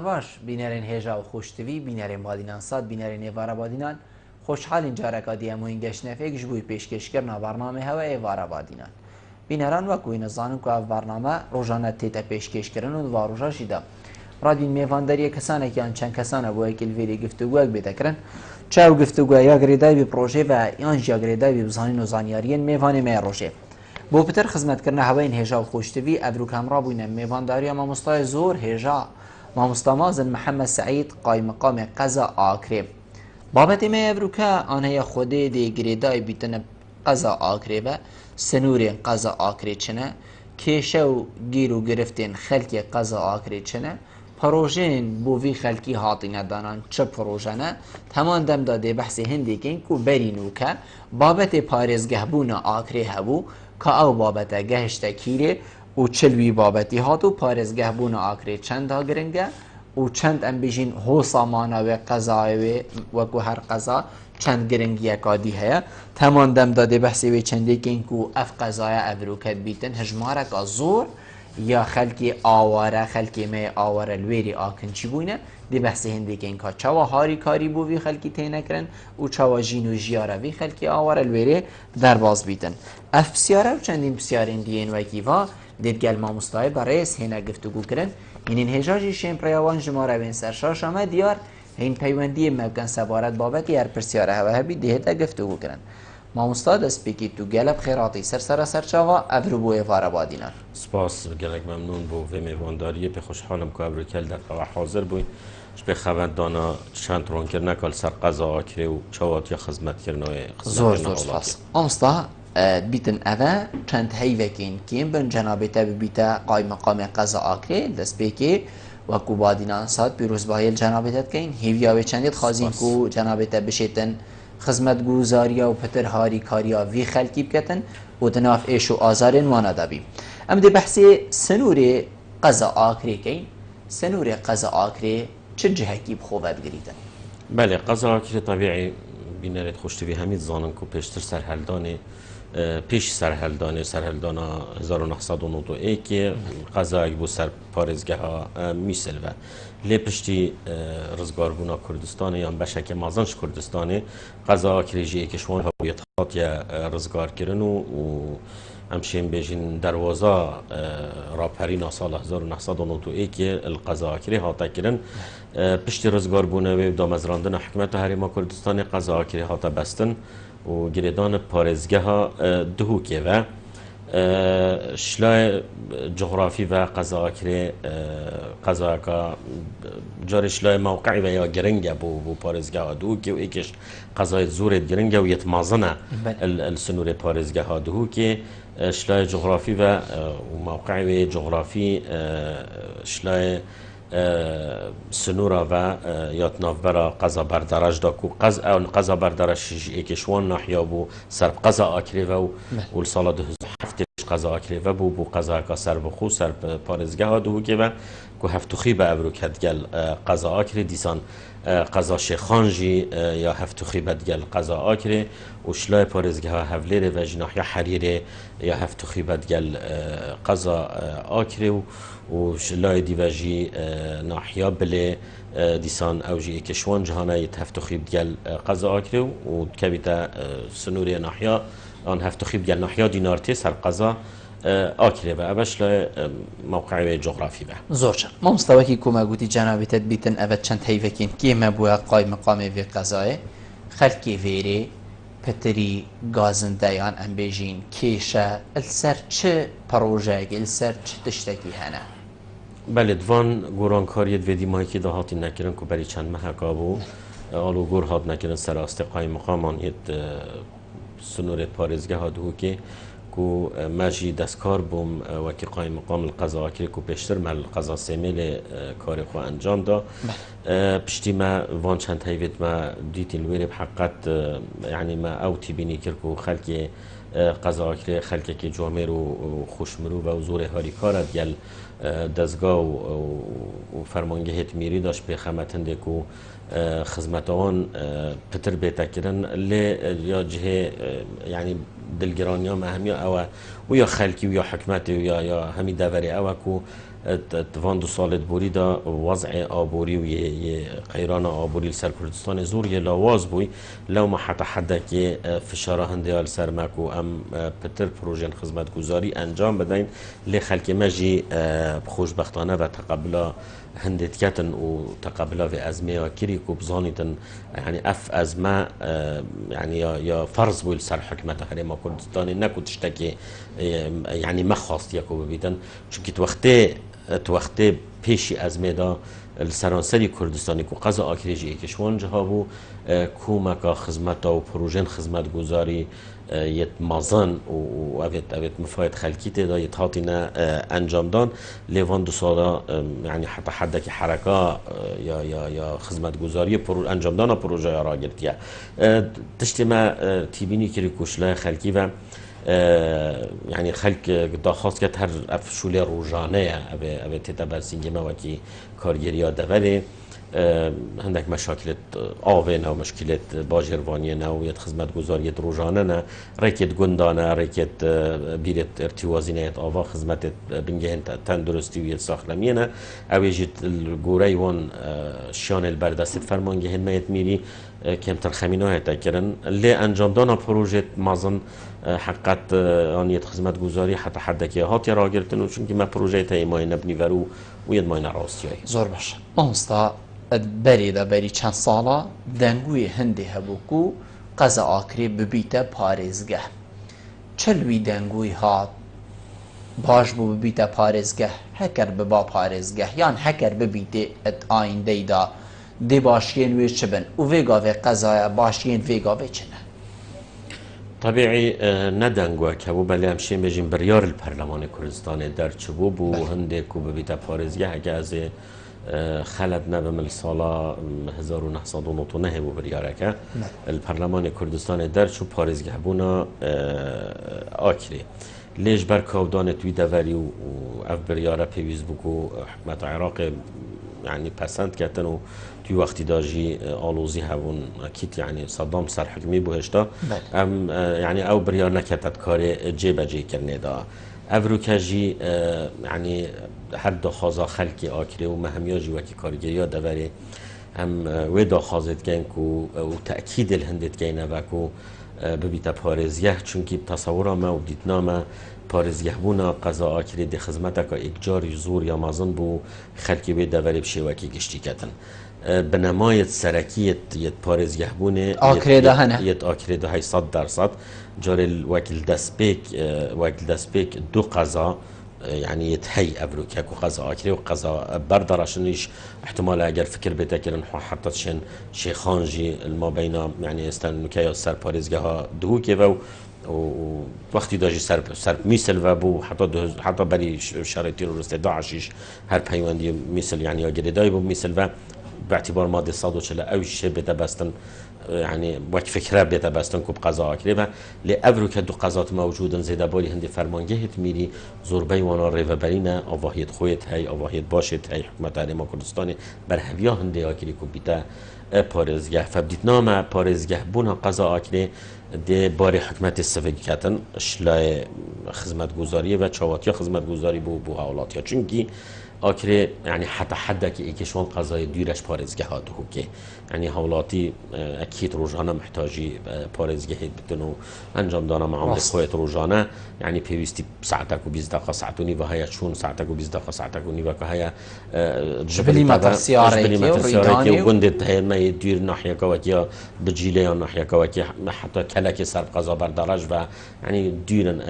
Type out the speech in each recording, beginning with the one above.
باش بینرین هێژا و خۆشتوی بینەرێن بادینان ساد بینەرێن ێوارە بادینان خۆشحالین جارەکە دیەمۆین گەشتنەفێکش بووی پێشکەشکردنا بەرنامە هەوە ێوارە بادینان بینەران وەکوی نەزانن کو ئەو بەرنامە ڕۆژانە تێتە پێشکەشکردن و دوا ڕۆژەشیدا ڕادین میێڤاندەریە کەسانێکیان چەند کەسانە بۆ یەکلڤێری گفتوگوەک بێدەکردن چاو گفتوگوە یا گرێداوی پرۆژێ و یان ژیا گرێداوی بزانین و زانیاریên میێڤانê me ڕۆژێ بۆ پتر خزمەتکردنە هەوەین هێژا و خۆشتوی ئەڤروک هەمڕابووینە میێڤانداریە مامۆستای زۆر هێژا مامۆستا مازن محەممەد سعید قایمەقامێ قەزا ئاکرێ بابەتی me ئەڤروکە ئان هەیە خودێ دێ گرێدای بیتنە قەزا ئاکرێ بە سنوورێن قەزا ئاکرێ چنە کێشە و گیر و گرفتێن خەلکێ قەزا ئاکرێ چنە پرۆژێن بۆ وی خەلکی هاتینە دانان چ پرۆژەنە هەمان دەمدا دێ بەحسێ هەندێکین و بەرین و کە بابەتێ پارێزگەهبوونە ئاکرێ هەبوو کە ئەو بابەتە گەهشتە کیرێ و چلوی بابەتی هات و پارێزگەهبوونە ئاکرێ چەنددا گرنگە و چەند ئەم بژین هۆسامانەوێ قەزایوێ وەکو هەر قەزا چەند گرنگیەکادی هەیە هەمان دەمدا دێ بەحسێوێ چەندێکین و ئەف قەزایە ئەڤروکەت بیتن هەژمارەکە زۆر یا خەلکی ئاوارە خەلکی me ئاوارە لوێری ئاکنچی بووینە دێ بەحسێ هەندێکین کا چاوە هاری کاری بۆ وی خەلکی تێنەکردن و چاوە ژین و ژیارە وی خەلکی ئاوارە لوێرێ دەرباز بیتن ئەف پرسیارە و چەندین پرسیارên دیên وەکیڤا دێتگەل مامۆستای بەڕێز هێنە گفتوگوکردن هینین هێژاژی شێن پرەیاوان ژمارەوێن سەر شاشەمە دیار هین پەیوەندیە me بکەن سەبارەت بابەتی هەر پرسیارە هەوە هەبی دێتە گفتوگوکردن مامۆستا دەستپێکی تو گەلە بخێراتی سەرسەرە سەرچاوە ئەڤرو بۆ ێوارە بادینان سپاس gelek memnûn bû vê mêvandariyê pê xweşxalim ku evrûkel derxewa hazir bûyîn ji pê xeweldana çend ronkirineka li ser qeza akirê û çawa ya xizmetkirinoyê زۆر زۆر سپاس مامۆستا بیتن ئەvە چەند هەیڤێکین کێن بن جەنابێتە ببیتە قایمەقامێ قەزا ئاکرێ دەستپێکێ وەکو بادینان سات پیرۆزبایل جەنابێتە بکەین هێڤیاوێ چەندێت خازین و جەنابێتە بشێتن خزمەت گوزاریە و پتر هاری کاریا وی خەلکی بکەتن و دناف ئێش و ئازارێن وانە دەبی ئەم دێ بەحسێ سنوورێ قەزا ئاکرێکەین سنوورێ قەزا ئاکرێ چ جهەکی بخۆڤە بگریتن بەێ قەزا akirê طبیعی بینەرێت خۆشتوی هەمید زانن ku pêştir serheldanê pêşî serheldanê serheldana 1991 qezayek bû ser parêzgeha Mîsil ve lê piştî rizgarbûna Kurdistanê yan beşeke mezin ji Kurdistanê qeza akirê jî êkişwan hewiyet hatiye rizgarkirin û em şên bêjin derwaza raperîna sala 1991 li qeza akirê hate kirin piştî rizgarbûna wê damezrandina hikûmeta Herêma Kurdistanê qeza akirê hate bestin û girêdana parêzgeha Duhokê ve şilayê coğrafî ve qeza akirê qezayeka carê şilayê mewqeî ve ya giring e bû parêzgeha Duhokê û êkî ji qezayê zorê giring e û yet mezin e li sinûrê parêzgeha Duhokê şilayê coğrafî ve û mewqeî wê coğrafî şilayê سنوورا و یا ناوبرا قزا بردارج دا کو قزا بردارج یکیشوان ناحیا بو سر قزا آکری و سال 2007 قزا آکری و بو قزا کا سر بخو سر پارزگاه دو که و کو هفتوخی به ابرو کدگل قزا آکری دیسان قزا شیخانجی یا هفتوخی بدگل قزا آکری و شلای پارزگاه هفلیر و جناحیا حریره یا هفتوخی بدگل قزا آکری و شلای دیواجی ناحیا بله دیسان اوجی کشوان جهانه هفتوخی بدگل قزا آکری و کبیتا سنوری ناحیا آن هفتوخی بدگل ناحیا دینارتی سر قزا آکری و اوش لای موقع جغرافی به زورچه ما مستوکی کمگوتی جنابیتت بیتن اول چند هیوکین که مبویا قای مقام وی قضای خلکی ویری پتری گازندیان ام بیجین کیشه السر چه پروژه السر چه تشتکی هنه بله دوان گورانکاریت و دیمایی که دهاتی نکردن که برای چند محکا بو آلو گور هات نکردن سر استقای مقامان یت سنور پارزگه ها دو که ماجی دستکار بوم وکی قایم مقام القضا آکری که پیشتر مال قضا سیمیل کار خو انجام دا پشتی ما وان چند هیوید ما دیتین ویری بحقیقت یعنی ما اوتی بینی کرد که خلکی قضا آکری خلکی که جامعه رو خوشمرو و زور هاری کارد گل دزگاه و فرمانگهت میری داشت به خمتنده که خدمتوان پتر بیتا کردن لی یا جهه یعنی دلگرانی ها مهمی او و یا خلکی و یا حکمت و یا همی دوری او که وان 2 سال بوری دا وضع آبوری و یه قیران آبوری سر کردستان زور یه لاواز بوی لو ما حتی حد که فشار هندیال سر مکو ام پتر پروژن خدمت گذاری انجام بدین لی خلک مجی خوشبختانه و تقبلا هندت کتن و تقبلا و ازمه کری کو بزانیتن يعني اف ازمه يعني یا فرض بوی سر حکمت هرما کردستان نکو تشتکی يعني ما خواست یکو ببیدن چونکه توقته پیشی ازمه دا السرانسری کردستانی کو قضا آکریجی کشوان جها بو کومکا خدمت و پروژن خدمت گذاری یت مازن و اوت مفاید خلکی تدا یت هاتینا انجام دان لیوان 2 سالا يعني حتی حد که حرکا یا خدمت گذاری انجام دان پروژه را گرتیا تشتی ما تیبینی کری کوشلا خلکی و يعني خلق داخواست کرد هر افشول روزانه ابي تتبرسینگ ما وکی کارگیری دوله هندک مشاکل آوه نه و مشکلات باجروانی نه و یه خدمت گذاری روزانه نه رکت گندانه رکت بیرت ارتوازی نه آوا خدمت بنگه تندرستی و یه ساخلمیه نه اویجید الگوره وان شان البردست فرمانگه هنمایت میری کم ترخمینه هتا کرن لی انجام دانا پروژه مازن حقیقت آنیت خدمت گذاری حتی حدکی هاتی را گرفتن و چونکه ما پروژه تا ایمای نبنی ورو و ید مای نراستیایی زور باشه مامستا بری چند سالا دنگوی هندی هبوکو قضا آکری ببیت پارێزگە چلوی دنگوی هات باش بو ببیت پارێزگە هەکەر ببا پارێزگە یان هەکەر ببیت ات ئایندەی دا دێ باشیên wê çi bin û vê gavê qezaya başiyên vê gavê çi ne طبيعي ندنگو كبو بلي همشين بجين بريار البرلمان كردستان در چبو بو هنده کو ببیت پارێزگە هکه از خلد نبم السالا 1999 بو برياركه البرلمان كردستان در چو پارێزگە بونا آكري ليش بر كاودان توي دوري و اف برياره پيويز بكو حكومت عراق يعني پسند کردن و توی وقتی داجی آلوزی هون اکید يعني صدام سر حکمی بوهشتا ام يعني او بریار نکتت کار جیب جی کرنه دا او کجی يعني هر دخوازا خلقی آکره و مهمیاجی وکی کارگیری دوری هم و دخوازت گین کو و تأکید الهندت گینه وکو ببیت پارێزگە چونکی تصور ما و دیتنامه پارێزگە بونا قضا آکری دی خدمت که اکجاری زور یا مازن بو خلکی به دوری بشه وکی گشتی کتن بنمایت سرکیت یت پارێزگە بونه آکری ده هنه یت آکری ده 100% جار وکیل دستپیک دو قضا يعني يتهي أبروكيك وقضاء أكري وقضاء بردرشنيش احتمال أجر فكر بتكرن حتى شن شيخانجي الما بين يعني استن مكيا سر باريزجها دهو كيفو ووقتی داجی سر میسل و بو حتی برای شرایط تروریستی داعشیش هر پیوندی میسل يعني اگریدای بو میسل و باعتبار ماده 140 اوش بده بستن يعني وقت فكره بيتا باستن كوب قضاء كريبا لأبرو كدو قضات موجودن زيدا بالي هندي فرمانجهت ميري زوربي وانا ريفا برينا أواهيت خويت هاي أواهيت باشت هاي حكومت عالما كردستاني برهويا هندي آكري كوب بيتا پارێزگە فبدیت نامه پارێزگە بونا قضا آکری دی باری حکمت استفاده کردن شلای خدمت گذاری و چاواتی خدمت گذاری بو حالاتیا چونکی آکری يعني حتی حد که ایکشون قضای دیرش پارێزگە ها دهو که يعني حالاتی اکید روزانه محتاجی پارێزگە هید بتنو انجام دانا معامل خویت روزانه يعني پیوستی ساعتک و 20 دقیقه ساعت و نیوه هیا چون ساعتک و 20 دقیقه ساعتک و نیوه که هیا جبلی مترسیاره که گندت هیا ما دیر ناحیه که بجیله یا ناحیه که حتی کلک سر قضا بردارج و يعني دیرن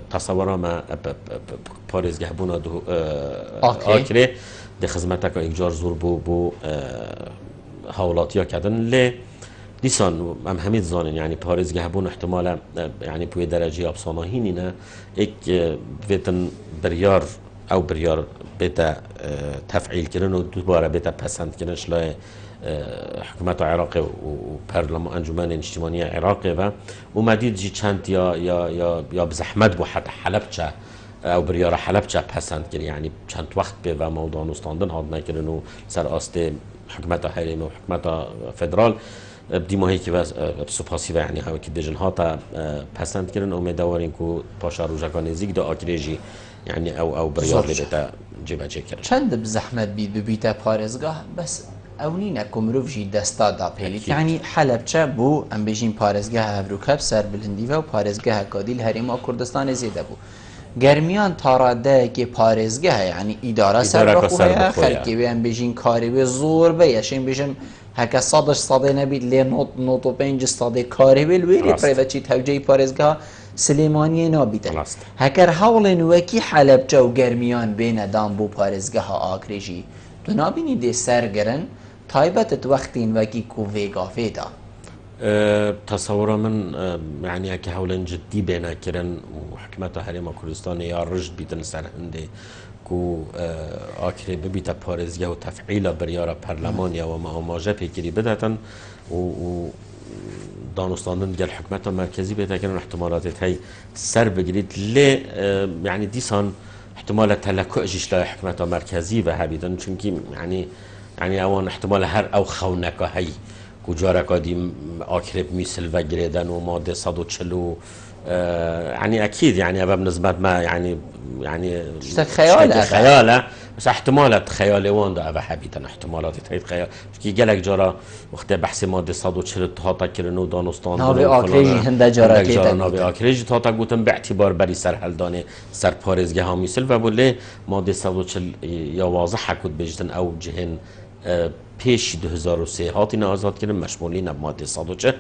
تصورا ما پارێزگە بونا دو آکری دی خدمت که اکجار زور بو حولاتیا کردن لی دیسان هم همید زانن يعني پارێزگە بون احتمالا يعني بوی درجه ابساناهینی نه ایک ویتن بریار او بریار بیتا تفعیل کردن و دوباره بیتا پسند کردن شلای حکومت عراق و پارلمان انجمن اجتماعی عراق و مدید جی چند یا بزحمت بو حتی حلبچه او بریار حلبچه پسند کرد يعني چند وقت به و موضوع نستاندن هاد نکردن و سر آست حکومت حریم و حکومت فدرال دیماهی که سپاسی و يعني ها که دیجن ها تا پسند کردن امیدواریم که پاشا روزگار نزدیک دا آکریجی يعني او بريار اللي بتا جيبها جيكر چند بزحمت بید ببیتا پارێزگاه بەس ئەو نینە کو مرۆڤژی دەستا داپێلیت یعنی حەلەبچە بوو ئەم بێژین پارێزگە هەڤروکەب سەر بلندیڤە و پارێزگەهە کادیل هەرێما کوردستانی زێدە بوو گەرمیان تاڕادەیەکی پارێزگەهە یعنی ئیدارە سەربەخۆیە خەلکی وێ ئەم بێژین کاری وێ زۆر بە یەشێن بێژم هەکە سەدەش سەدەی نەبیت لێ 95 سەدەی کاری وێ وێری پرێڤەچی تەوجەی پارێزگا سلێمانیە نابیتن هەکەر هەوڵێن وەکی حەلەبچە و گەرمیان بێنەدان بۆ پارێزگەها ئاکرێژی تو نابینی دێ سەرگرن تایبەتت وەختین وەکی کوڤێگافێدا تصور من يعني هكا هولا جدي بينا كرن وحكمتها هريما كردستان يا رشد بيتن سر هندي كو آكري ببيتا باريزيا وتفعيل بريارة برلمانيا وما ماجا بيكري بدأتن و دانستاندن ديال الحكومات المركزية بيتا كرن احتمالات هاي سر بجريد ليه يعني ديسان احتمال تلكؤ جيش لا حكومات مركزية وهابيدن چونكي يعني اوان احتمال هر او خونكا هاي کجا دیم آکریب میسل و گریدن و ماده 140 يعني اكيد يعني ابا بالنسبه ما يعني خياله بس احتمالات خيال وان ده ابا حبيتن احتمالات تايت خيال كي جالك جرا وقت بحث ماده 140 تا كرنو دانستان ناوی آکریجی هنده جارا کیتن ناوی آکریجی تا گوتن به اعتبار بری سر هلدانه سر پارێزگه ها میسل و بوله ماده 140 یا واضح کد بجدن او جهن پیش 2003 هاتین آزاد کردن مشمولین ماده 140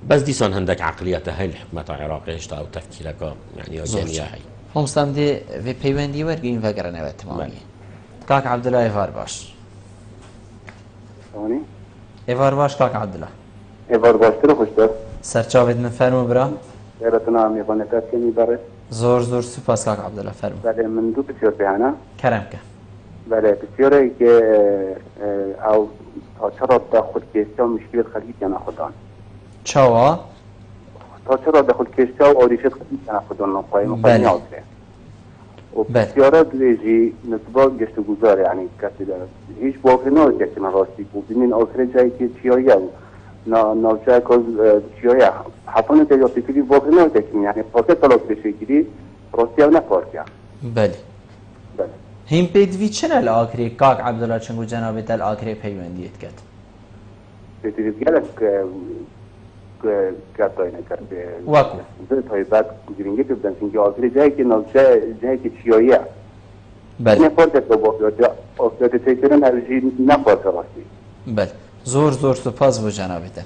بس دیسان هندک عقلیت های الحکومت عراقی اشتا او تفکیرک یعنی آجانیه های همستم دی و پیوندی ورگین وگرنه و تمامی کاک عبدالله ایوار باش ایوار باش کاک عبدالله ایوار باش ترو خوش دار سرچاوید من فرمو برا ایرتنا هم یبانتات کنی باره زور سپاس کاک عبدالله فرمو بله من دو بسیار بهانه کرم که بله بسیاره که او تا چرا داخل کشتا مشکل خلیج جنا خودان چاوا تا چرا داخل کشتا و آریشت خلیج جنا خودان نقایم بله و بسیاره دویجی نسبا گشت گذار یعنی کسی دارد هیچ باقی ناید که من راستی بود بینین آخر جایی که چیایه ناوچه کاز چیایه حفانه که یا فکری باقی ناید که یعنی پاکت طلاق بشه گیری راستی او نپارکه بله هم پیدوی چنه الآکری کاک عبدالله چنگو جنابت الآکری پیوندیت کرد؟ پیدوی گلک کتای نکرده واکو زد های بعد گرینگی بودن چنگی آکری جایی که نوچه جایی که چیاییه بله نپارکت با باقی آکریت تیترن هرجی نپارکه راستی بله زور سپاس بو جنابت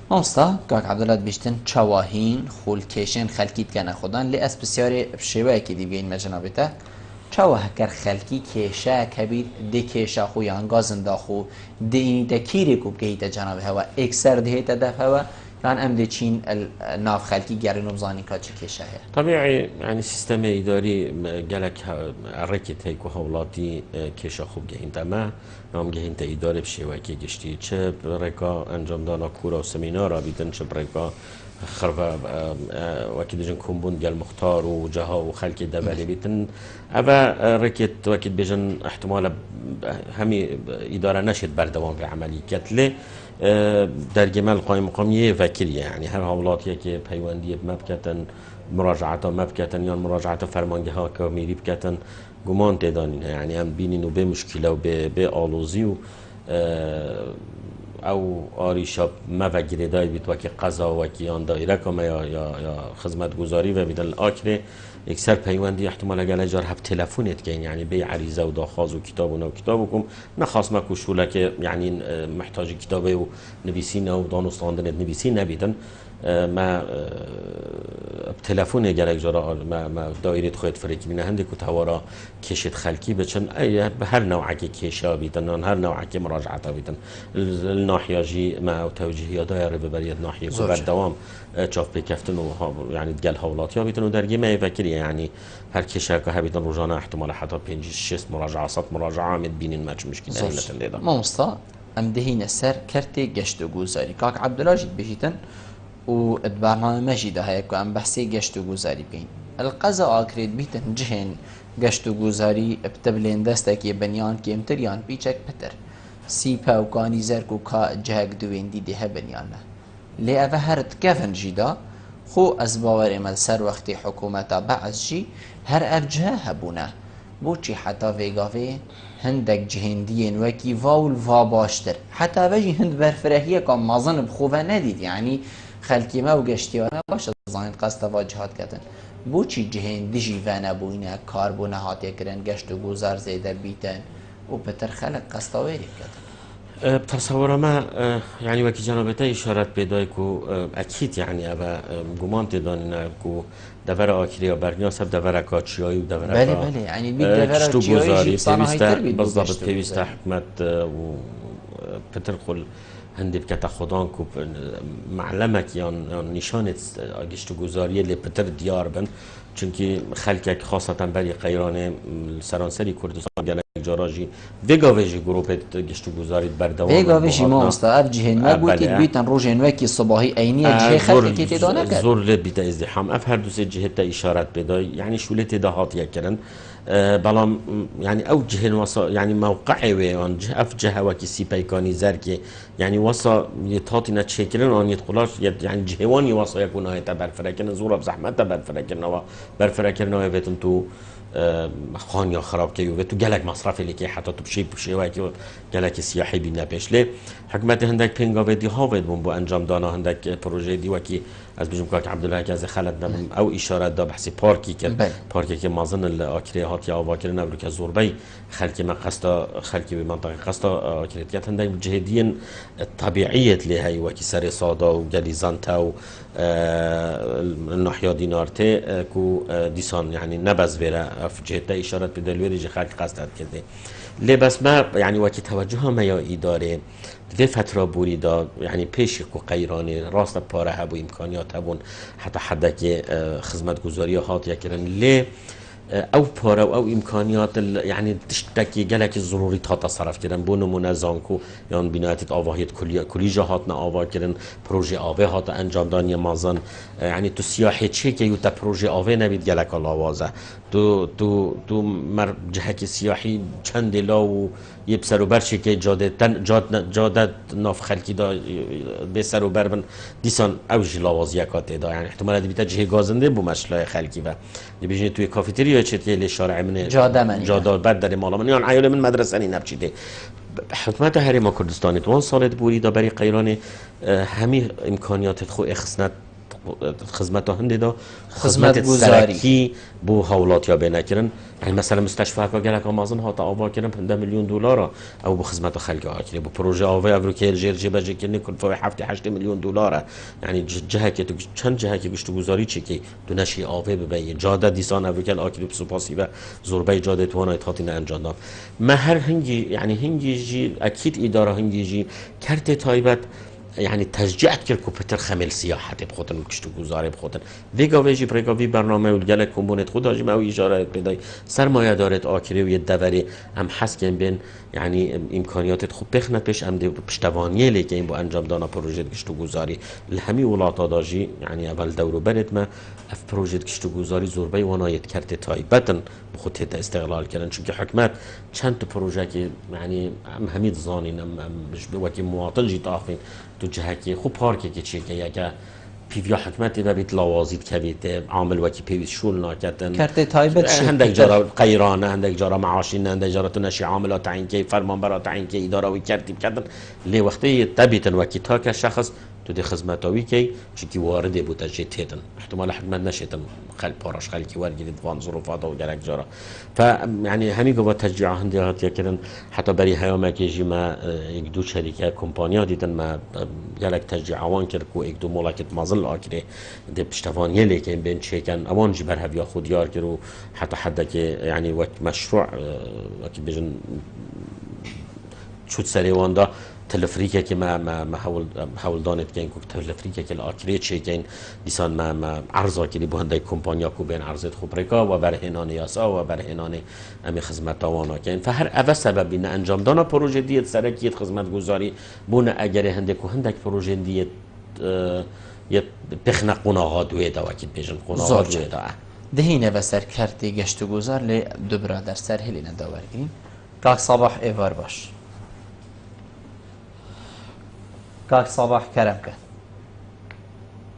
مامستا کاک عبدالله بیشتن چواهین خولکشن خلکیت کنه خودان لی اس بسیاری بشیوه که دیگه جنابته چاوه هکر خلکی کشه کبیر دی کشه خو یا انگازن داخو دی اینی دا کیری کب گهیتا جناب هوا اکسر دهیتا دف هوا لان ام دی چین ناف خلکی گرین و بزانی که چه کشه هیا طبيعي يعني سيستم إداري جالك ركت هيك وحولاتي كيشا خوب جهنتا ما نام جهنتا إداري بشيء وكي جشتي چه بريكا أنجام دانا كورا و سمينارا بيدن چه بريكا خرفا وكي دجن كومبون ديال مختار وجها وخلق دبالي بيتن أبا ركت وكي بيجن احتمال همي إدارة نشد بردوام في عملي كتلي در جمال قائم مقامیه وکیلیه یعنی هر حوالاتی که پیوندی مبکتن مراجعات مبکتن یا مراجعات فرمانده ها که میری بکتن گمان تدانین یعنی هم بینین و به مشکل و به آلوزی و او آریشا ما و گریدای بیت وکی قضا وکی آن دایره کما یا خدمت گذاری و بیدن آکره اکثر پیوندی احتمال اگر اجار هب تلفونت کن یعنی به عریضه و داخواز و کتاب و نو کتابکم نخواست ما کوشوله که یعنی محتاج کتابه و نویسین و دانستاندنت نویسین نبیدن ما تلفن اگر اجارا ما دایره خودت فرکی بینه هندی که توارا کشت خلکی بچن به هر نوعی که کشا بیتن هر نوعی که مراجعات بیتن الناحیه‌جی ما توجیهی دایره ببرید ناحیه که بر دوام چاپ بکفتن و یعنی دل حوالاتی ها بیتن و درگی ما فکری یعنی هر کشور که هبیتن روزانه احتمال حتی 5-6 مراجعه صد مراجعه مد بینین ما چه مشکلی نمیتن ما مستا ام دهین سر کرتی گشت و گذاری کاک عبدالله جید بجیتن و البرنامه مجيدة هيك عم بحسي گشت و گذاری بين القضاء آكريد بيتن جهن گشت و گذاری بتبلين دستك يبنيان كيمتريان بيچك بتر سيبا و كاني زرك و كا جهك دوين دي ده بنيان لي اوه هرد كفن جيدا خو از باور من سر وقتی حکومتا بعض جی هر افجه هبونه بوچی حتی ویگاوی هندک جهندین وکی واول وا باشتر حتی وجی هند برفرهیه که مازن بخوبه ندید یعنی خلکی ما و گشتیانه باشه زاین قصد واجهات کتن بوچی جهندی جی و نبوینه کار بونه هاتی کرن گشت و گوزار زیده بیتن و بتر خلق قصد ویری کتن تصور ما يعني وكي جنابته إشارات بداية كو أكيد يعني أبا جمان تدانينا كو دفر آخری برنیا سب دفر کاتشیایی و دفر بله یعنی بی دفر کاتشیایی صنایع تر بید بالضبط پیوست حکمت و پتر خل هندی بکت خدان کو معلمک یا نشانت گشت گذاری لی پتر دیار بن چونکی خلک خاصتا برای قیران سرانسری کردستان گله جاراجی وگاویجی گروپت گشت گذارید بردوام وگاویجی ما مستعف جهن ما گوتید بیتن روزن وکی صباحی عینی جه خلک کی تدانه کرد زور لبیت ازدحام اف هر دو سه جهت اشارت بدای یعنی شولت دهات یکرن بلام يعني او جهن وصا يعني موقعي وان اف جهه وكي سي بيكاني زركي يعني وصا يتاتي نتشكلن ان يدخلاش يعني جهواني وصا يكون هاي تبر فركن زور بزحمت تبر فركن و بر فركن و بتن تو خان یا خراب که و تو گلک مصرف اللي که حتی تو بشی و که گلک سیاحی بینه پیشله حکومت هندک پنگاوه دی ها ود بو انجام دانا هندک پروژه دی و که از بجم که عبدالله که از خالد نم او اشارات دا بحث پارکی که پارکی که مازن الاکری هات یا واکر نبرو که زوربی خلکی من قصد خلکی به منطقه قصد اکریت که هندک جهدین طبیعیت له هی و که سر صادا و گلیزانتا و الناحيه دينارته كو ديسان يعني نبز بيرا في جهه اشارات بدلوري جي خلق قصد كده لي بس ما يعني وقت توجه ما يا اداره في فتره بوريدا يعني پیش کو قیرانی راست پاره هبو امکانیات هبون حتی حدک خدمت گذاری هات یکرن لی او پاره او امکانیات يعني تشتكي جلك ضروری تا تصرف کردن بو نمونه زانکو یا بنایت آواهیت کلی جهات نه آوا کردن پروژه آوه هات انجام دادن مازن يعني تو سیاحی چه که یو تا پروژه آوه نبید جلک آوازه تو مر جهک سیاحی چند لا و یه بسر و برشی که جاده ناف خلکی دا به سر و بر بن دیسان اوج لاواز یکات دا يعني احتمال بیت جه گازنده بو مشلای خلکی و بیجنی توی کافتریا چه لی شارع من جاده بعد در مالا من یان عیال من مدرسه نی نبچیده حکومت هرم کردستان توان سالت بوری دا برای قیران همی امکانیات خو اخسنت خدمت هنده دا خدمت سرکی بو حولات یا بینه کرن يعني مثلا مستشفى که گلک آمازن ها تا آوا کردن 15 میلیون دلار او بو خدمت خلق ها کرد بو پروژه آوه افریقای جیر جبه جی کنی کل فوق 7-8 میلیون دلار يعني جهه که تو چند جهه که گشت گذاری چی که دو نشی آوه ببین جاده دیسان افریقای آکری بسپاسی و زوربای جاده توانای تاتین انجام داد ما هر هنگی يعني هنگی جی اكيد اداره هنگی جی کرت تایبت يعني تشجيعت كل كوبيتر خمل سياحة بخوتن كشتو گزاري بخوتن ويگا ويجي بريگا برنامه ولگل كومبونت خدا جي ما اجاره بداي سرمایه دارت آكري و دوري هم حسكن بين يعني امكانيات خوب بخنت پیش ام پشتوانیه لیکه این با انجام دانا پروژه گشتو گذاری لهمی ولاتا داجی يعني اول دورو برد ما اف پروژه گشتو گذاری زوربای وانایت کرده تایبتن بخود هتا استقلال کردن چونکه حکمت چند تا پروژه که يعني همید زانین وکی مواطن جی تاخین تو جهه که خوب پارکی که چیه که یکه پیویا حکمتی و بیت لوازید که بیت عامل وکی پیویز شول ناکتن کرده تایبت هندک جارا قیرانه هندک جارا معاشین هندک جارا تو نشی عاملات تعیین که فرمان برا تعیین که اداره وی کردیم کردن لی وقتی تبیتن وکی تا که شخص تو دی خدمتاوی که چی وارد بود از جتهتن احتمال حکمت نشیتن خل پارش خل کی ورگید وان ظروفات و گرک جارا ف يعني همین گفت تشجیع هندی هات کردن حتی برای هیام که جیما یک دو شرکت کمپانیا دیدن ما گرک تشجیع آوان کرد کو یک دو ملاکت مازل آکره دی پشتوانیه لیکن بین چیکن آوان جی بر هویا خود یار کرد حتی حد که يعني وقت مشروع وقت بجن شد سریوان دا تلفریکه که ما حول دانت کن که تلفریکه که الآخری چه کن دیسان ما عرضه کردی با هندای کمپانیا کو بین عرضت خوب رکا و برهنان یاسا و برهنان امی خدمت آوانا کن فهر اول سبب این انجام دانا پروژه دیت سرکیت خدمت گذاری بونه اگر هندک پروژه دیت یه بخنق قناغا دوی دا وکیل بیشن قناغا دوی دا دهینه و سرکرتی گشت و گذار لی دو برادر سر هلی نداورگین کاک صباح ایوار باش کاک صباح کرم کن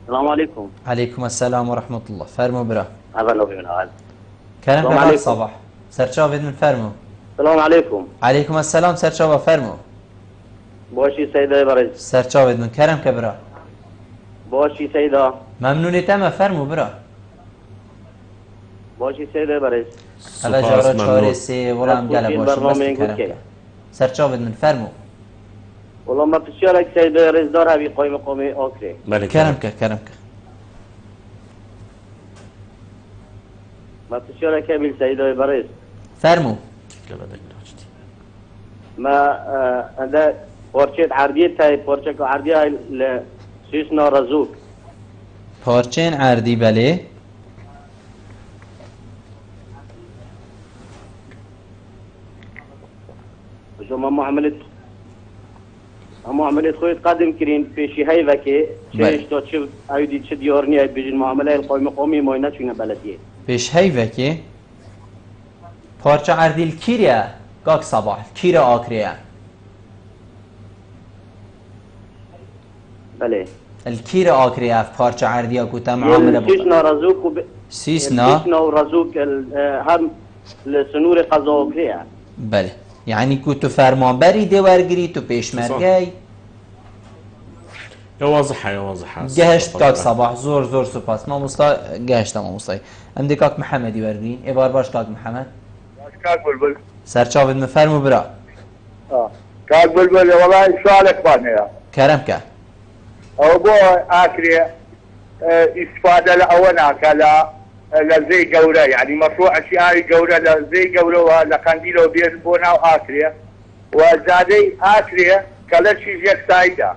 السلام عليكم. عليكم السلام ورحمة الله. فرموا برا. هذا نوبي من هذا. كلام السلام كبار عليكم. صباح. سرچاوید من فرموا. السلام عليكم. عليكم السلام سرچاوا فرموا. باشي سيدة برز. سرچاوید من كرم كبرا. باشي سيدة. ممنونی تمام فرموا برا. باشي سيدة برز. هلا سپاس، جارا ممنون. چهار سه ولام نفوشی گله باشی برنامه بس این کرم که. که. سرچاوید من فرموا. والله ما تشارك سيدة برز دار هبي قائمة قومي أوكري. بله كرم که كرم که. ما تشارك هبي سيدة برز. فرموا. ما هذا بورشة عرضية هاي بورشة عرضية هاي لسويسنا رزوق. پارچین عردی بله. شو ما عملت خويت قادم كرين في شي هاي ذكي بله. شيء تشوف أيدي تشد يورني بيجي المعاملة القائمة قومي ما ينشون بلدية. پیش هیوه که پارچه عردیل کیره گاک صباح کیره آکریه بله. الكيرة آكريا في بارچة عردية كوتا معاملة سيسنا رزوق سيسنا ورزوق هم السنور قزاقية. بله يعني كوتو فرمان بري دي ورگري تو پیش مرگي يا واضحة گهشت كاك صباح زور سپاس ما مستا گهشت ما مستا عندي كاك محمدي ورگرين ابار باش كاك محمد كاك بلبل. سرچاوید مفرمو برا كاك بلبل والله سؤالك بانيا. كرمك او بو اكري استفادة لأونا كلا لزي قورة يعني مشروع اشياء قورة لزي قورة لقنديلو بين بونا واكري وزادي اكري كلا شيء سايدة.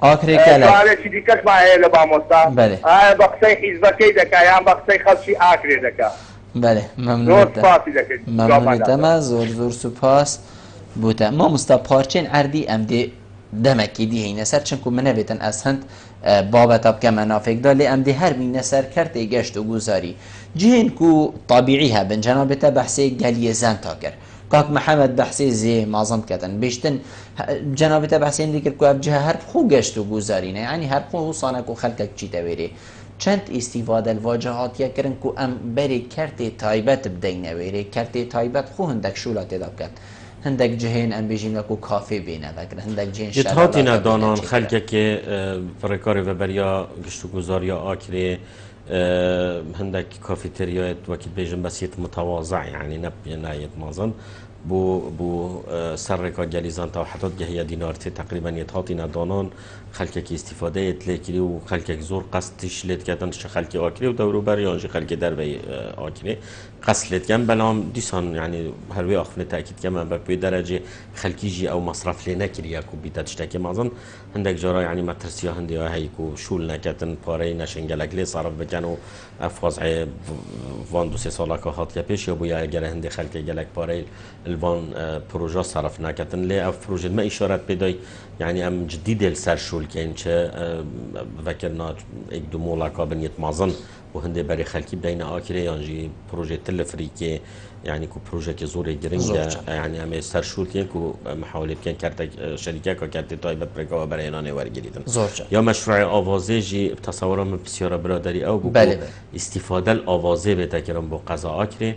آكري كلا سؤال شيء ديكش معي لباموستا. بله. بقصي حزبكي دكا يعني بقصي خلشي اكري دكا. بله زور ممنون سپاسی دکه. ممنون تما زور سپاس بوده ما مستا پارچین عردی ام دی دمکی دی هینه سر چنکو منه بیتن از هند بابت اب که منافق دالی ام دی هر مینه سر کرده گشت و گوزاری جهن کو طبیعی ها بن جنابتا بحثی گلی زن تاکر کاک محمد بحثی زی معظم کتن بیشتن جنابتا بحثی اندی کر کو اب جه هر خو گشت و گوزاری نه یعنی هر خو صانک و خلقک چی تاویری چند استفاده الواجهات یا کرن کو ام بری کرتی تایبت بدینه ویری کرتی تایبت خو هندک شولات دابکت هندک جهین ام بیجیم لکو کافی بینه وکر هندک جهین جتهاتی ندانان خلقه که فرکاری و بریا گشتو گذاری آکری هندک کافیتریات وکیل بیجم بسیت متواضع يعني نبي مازن بو سرقا جليزان تا حتی جهيا دينارتي تقريبا يتهاطي ندانان خلقك استفاده يتلاكري و خلقك زور قصدش لت كدن ش خلق آكري و دورو بريان خلق دربي آكري قصد لت كم بلام ديسان يعني هروي آخفنه تأكيد كمان بكوي درجة خلقي جي او مصرف لنا كري يكو بيتشتكي مازن هندك جرا يعني مترسيا هندي هيكو شول نكتن باري نشنجلك لي صرف بجنو افواز وان دو سه سالا که هات پیش یا بویا اگر هندی خلق گلک پاره الوان پروژه صرف نکردن لی اف پروژه ما اشارت بدای يعني ام جديد السرشول كان چه ذكرنا اك دو مولا كابنيت مازن وهندي بري خلقي بين آكري يعني بروجي تلفريكي يعني كو بروجي كي زوري جرينجا يعني ام سرشول كان كو محاولة كان كارت شركة كارت طيبة بريكا برينانه ورجريدن يا مشروع آوازه جي تصورم بسيارة برادري او بو استفاده الآوازه بتكرم بو قضا آكري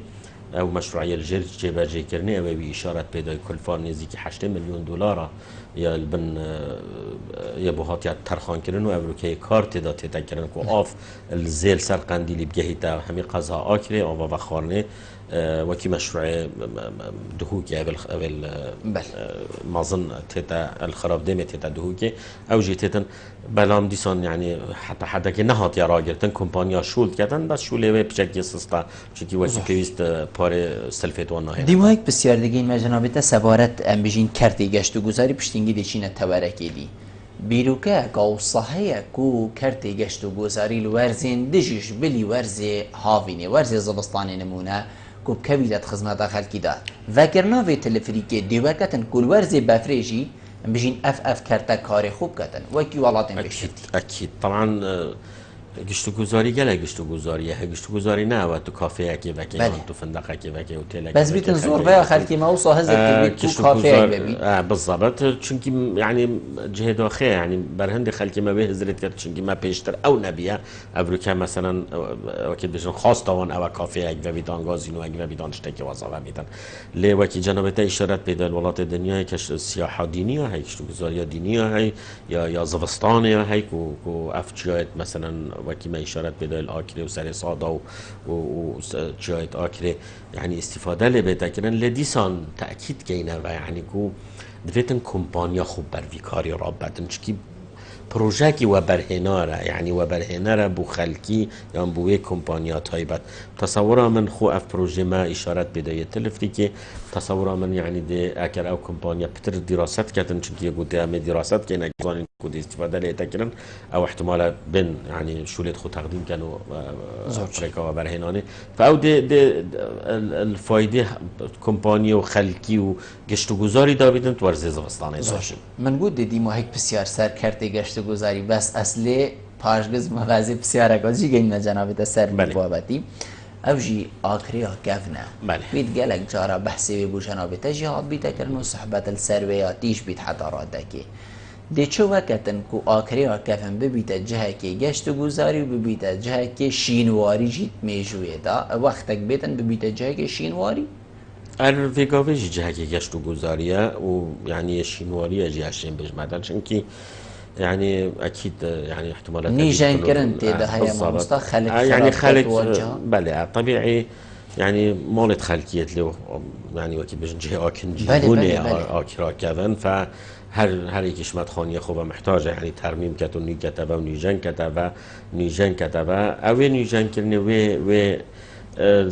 او مشروعي الجير جيبا جي كرني او بإشارة بيداي كلفان نزيكي 8 مليون دولار یا البن یا بوهات یا ترخان کردن و امروزی کارت داده تکردن که آف الزیل سر قندیلی بگهی تا همی قضا آکره آوا و خارنه و کی مشروع دهوکی اول مازن تتا الخراب دم تتا دهوکی او جی تتن بلام دیسان یعنی حتی که نهات یا راگرتن کمپانیا شولد کردن بس شوله و بچکی سستا بچکی وقتی پیوست پاره سلفت و نهایی دیمایک بسیار دیگه این مجنابت سوارت ام بجین کرتی گشت و گذاری پشتینگی دیچینه تورکی دی بیروکه که صحیح کو کرتی گشت و گذاری لورزین دجیش بلی ورزی هاوینه ورزی زبستانی نمونه کو بکویلت خدمت خلکی داد وکرنا وی تلفریکی دیوکتن کل ورزی بفریجی بجين اف کرتا کار خوب کتن وکی ولاتن بشید اكيد طبعا گشتگذاری گله گشتگذاریه گشتگذاری نه و تو کافه کی و کی تو فندق کی و کی هتل بس بیتن زور و خلکی ما وصل هذا تو کافه ببی بالضبط چونکی يعني جهه داخل يعني برهند خلکی ما به هزرت کرد چونکی ما پیشتر او نبیه ابروکه مثلا وقتی بهشون خاص تاون او کافه یک و بیدان گازینو و بیدان شتکی واسه میدن لی وقتی جنابت اشارت پیدا ولات دنیای که سیاحت دینی ها هی گشتگذاری دینی ها هی یا زوستان ها هی کو افچایت مثلا وقتی ما اشارت پیدا الاکری و سر ساده و جایت آکری يعني استفاده لبیت کردن لدیسان تأکید کینه و یعنی کو دویتن کمپانیا خوب بر ویکاری را بدن چکی پروژه و برهناره يعني و برهناره بو خلکی یا بو کمپانیات های بد تصور من خو اف پروژه ما اشارت بدایه تلفتی که تصور من يعني ده اگر او کمپانیا بتر دراسات کردن چونکی گوده همه دراسات که نگذارین کود استفاده لیتا کردن او احتمال بین يعني شولت خود تقدیم کنو شرکا و برهنانه فاو ده الفایده کمپانی و خلکی و گشتگذاری دا بیدن تو ورزه زوستانه داشت من گود دیما هیچ بسیار سر کرده گشتگذاری بس اصلی پاشگز مغازی بسیار اگازی گین جنابت سر بابتی اوجی آکریا کفنه بید گلک جارا بحثی بو جنابت جهاد بیت کرنو صحبت السرویاتیش بیت حتی رادکی دی چو وقتن کو آکریا کفن ببیت جهه که گشتگذاری و ببیت جهه که شینواری جیت میجویه دا وقتک بیتن ببیت جهه که شینواری الفيجافيجي جهكي جشتو جوزاريا ويعني شينواريا جي عشان بجمعدان شنكي يعني اكيد يعني احتمالات نيجان كرنت ده هي مصطلح خلق يعني خلق بله طبيعي يعني مالت خلقيت له يعني وكي بجي اكن جيبوني اكرا كذا ف هر یکیش مدخانی خوب محتاجه یعنی ترمیم کت و نی کتبه و نیجن کتبه نیجن کتبه اوه نیجن کرنه و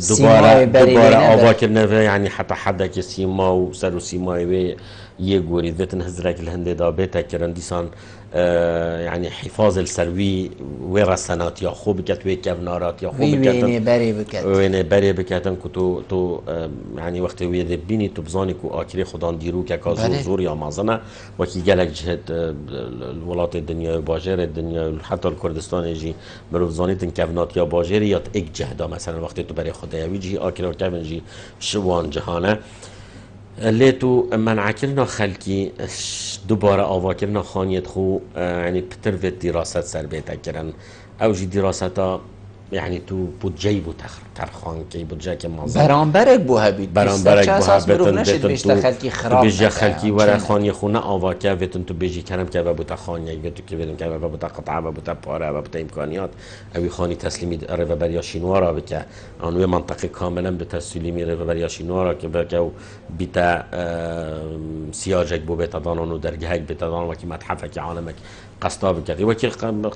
دوباره آوا کردن و یعنی حتی حدا که سیما و سر و سیمای و یه گوری ذاتن هزرک الهنده دابه تکرن دیسان يعني حفاظ السروي ورسانات يا خوب بكت ويكفنارات يا خوب بكت وين بري بكتن كتو تو يعني وقت ويذبيني تبزاني كو آكري خدان ديرو كازور زور يا مازنا وكي جالك جهة الولايات الدنيا باجر الدنيا حتى الكردستان يجي مروزاني تنكفنات يا باجر يا اك جهدا مثلا وقت تو بري خدايا ويجي آكري وكفن جي شوان جهانه لیتو منع کردن خلکی دوباره آوا کردن خانیت خو يعني بتر في دراسات سر بيت کردن او جي دراساتا يعني تو بودجي بو ترخان كي بودجي كي مازن برانبرك بو هبيت برانبرك بو هبيت بيشتا خلكي خراب بيجي خلكي ورا خاني خونا آوا كا ويتن تو بيجي كرم كا بو تخاني بيتو كي بدن كا بو تقطع بو تباره بو امكانيات او خاني تسليمي ريفابريا شينوارا بك انو منطقه كاملا بتسليمي ريفابريا شينوارا كي بكاو بتا سياجك بو بتدانو درجهك بتدان وكي متحفك عالمك قصداب كذي وكي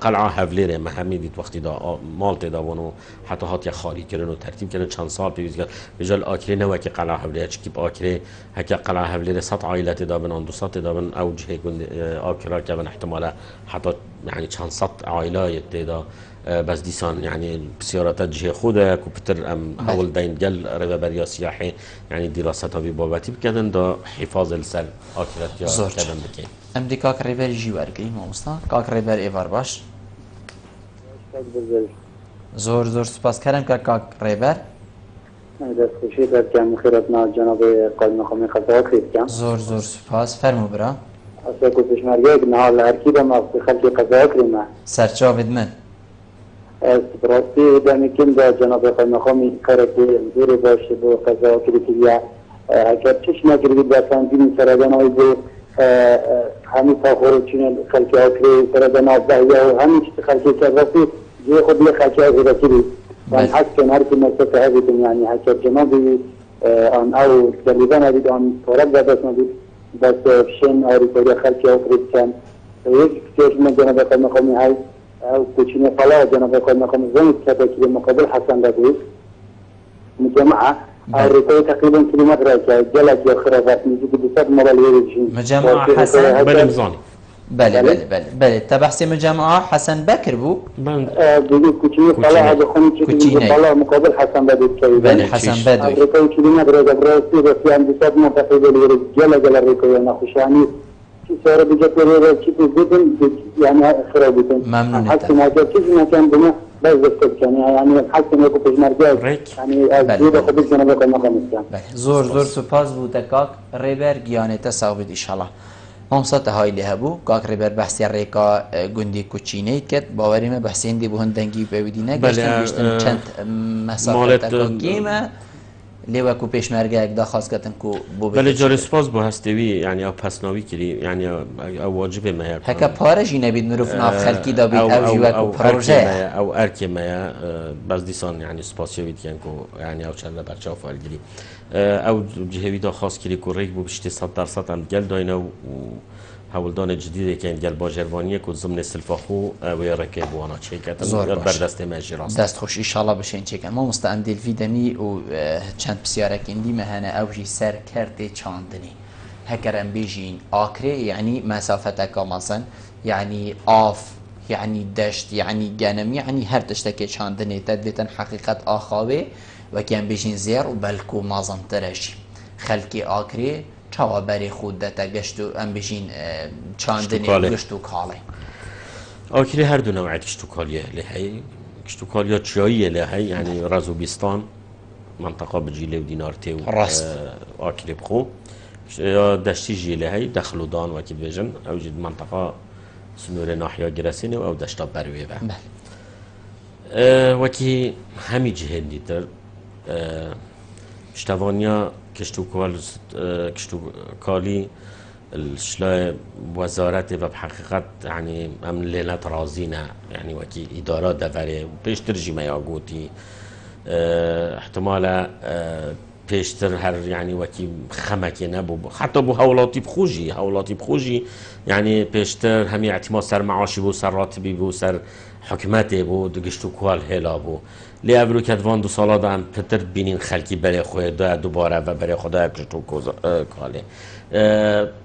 قلعه هفليره مهمي وقتی دا مالت داونو حتی هات خالی کردن و ترتیب کردن چند سال پیش کرد بجال آکری نه وکی قلعه هفليره چکی آکری هک قلعه هفليره 100 عائلات دابن اون 200 دابن او جهه کند آکرا که من احتمالا حتی يعني چند صد عائلات دا بس دیسان يعني بسیارات جهه خوده کوپتر ام اول دین گل رهبری سیاحی يعني دراسات بی بابتی بکردن دا حفاظ السر آکرات یا کردن بکن امریکا کریبر جیوار کی مامستا کاک ریبر ایوار باش زور سپاس کردم که کاک ریبر دست خوشی در کم خیراتنا جناب قائم مقام قضا کردم زور سپاس فرمو برا اصلا کو پشمرگه که نهال هرکی ما خلق قضا کردم سرچاوید من براستی دمیکن در جناب قائم مقام کارتی زور باشه با قضا کردیا اگر چش نکردید بسان دین سرادانای بو همین تاخور چین خلق آکری سرادان آبدهیا و همین چیز خلقی کردی جه خود یه خلقی آزده کردی وان حس کن هر که مصطفى هبیدن یعنی حکر جنابی آن او دلیبان هبید آن طورت دادست نبید بس فشن آری کوری خلقی آکری کن یک کش من جناب قائم مقامی های او کچین فلا جناب قائم مقامی زنید که مقابل حسن دادید مجمعه الركوي تقريبا كيلومتر راكي جلك يا خرافات نجي بسبب مبالغ مجمع حسن بلمزاني بله تبحثي مجمع حسن بكر بو بيجي كوتشي طلع هذا خوني طلع مقابل حسن بدوي بله حسن بدوي الركوي كيلومتر راكي براسي بس عندي بسبب تقريبا جلك الركوي انا خوشاني استشاره بجبر چی بودن يعني خراب بودن ممنون حتى ما جاء چیزی نکن بنا باز دست يعني حتى ما كنت مرجع يعني بله. خود جناب آقای مقام زور سپاس بوده کاک ریبر گیانه ثابت ایشالا همسات های له بو کاک ریبر بحثی ریکا گندی کوچینه کت باوری ما بحثین دی بهون دنگی ببیدینه گشتن چند مسافت تا کیمه لیوا کو پیشمرگه یک داخواست کردن کو بو بله جاری سپاس با هستوی یعنی پسناوی کری یعنی او واجب ما هکا پارجی نبید نروف ناف خلکی دا بید او جوا کو پروژه او ارکی ما باز دیسان یعنی سپاس یوید کن کو یعنی او چند بچه او فعالگیری او جهوی داخواست کری کو ریک بو بشتی 100% هم گل داینه و هولدان جدیدی که گل باجروانیه که ضمن سلفاخو و رکب وانا چه کردن بر دست مجراست دست خوش ان شاء الله بشین چه کن ما مستعمل فیدمی و چند بسیارک اندی مهنه اوجی سر کرده چاندنی هکرم بیجین آکره یعنی مسافت کاماسن یعنی آف یعنی دشت یعنی گنم یعنی هر تشتکی چاندنی تدبیتن حقیقت آخاوه و کم بیجین زیر و بلکو مازن ترشی خلکی آکره چاوا بری خود دتا گشتو ام بجین چاندنی گشتو کاله آکری هر دو نوعیت گشتو کالیه لهی گشتو کالیا چیاییه لهی یعنی رازوبیستان منطقه بجیله و دینارته و آکری بخو یا دشتی جیله هی دخلودان و کی بیجن او جد منطقه سنور ناحیه گرسینه و او دشتا بروی به و کی همی جهل دیتر اشتوانیا کشتو کالی الشلا وزارت و بحقیقت يعني ام لیلت رازینه يعني وکی اداره دوره پیشتر جیمه آگوتی احتمالا پیشتر هر يعني وکی خمکی نبو حتی بو هولاتی بخوجی يعني پیشتر همی اعتماد سر معاشی بو سر راتبی بو سر حکمتی بو دگشتو کال هلا بو لی ابرو کدوان 2 سالا دا هم پتر بینین خلکی برای خود دوباره و برای خدا کشتو کاله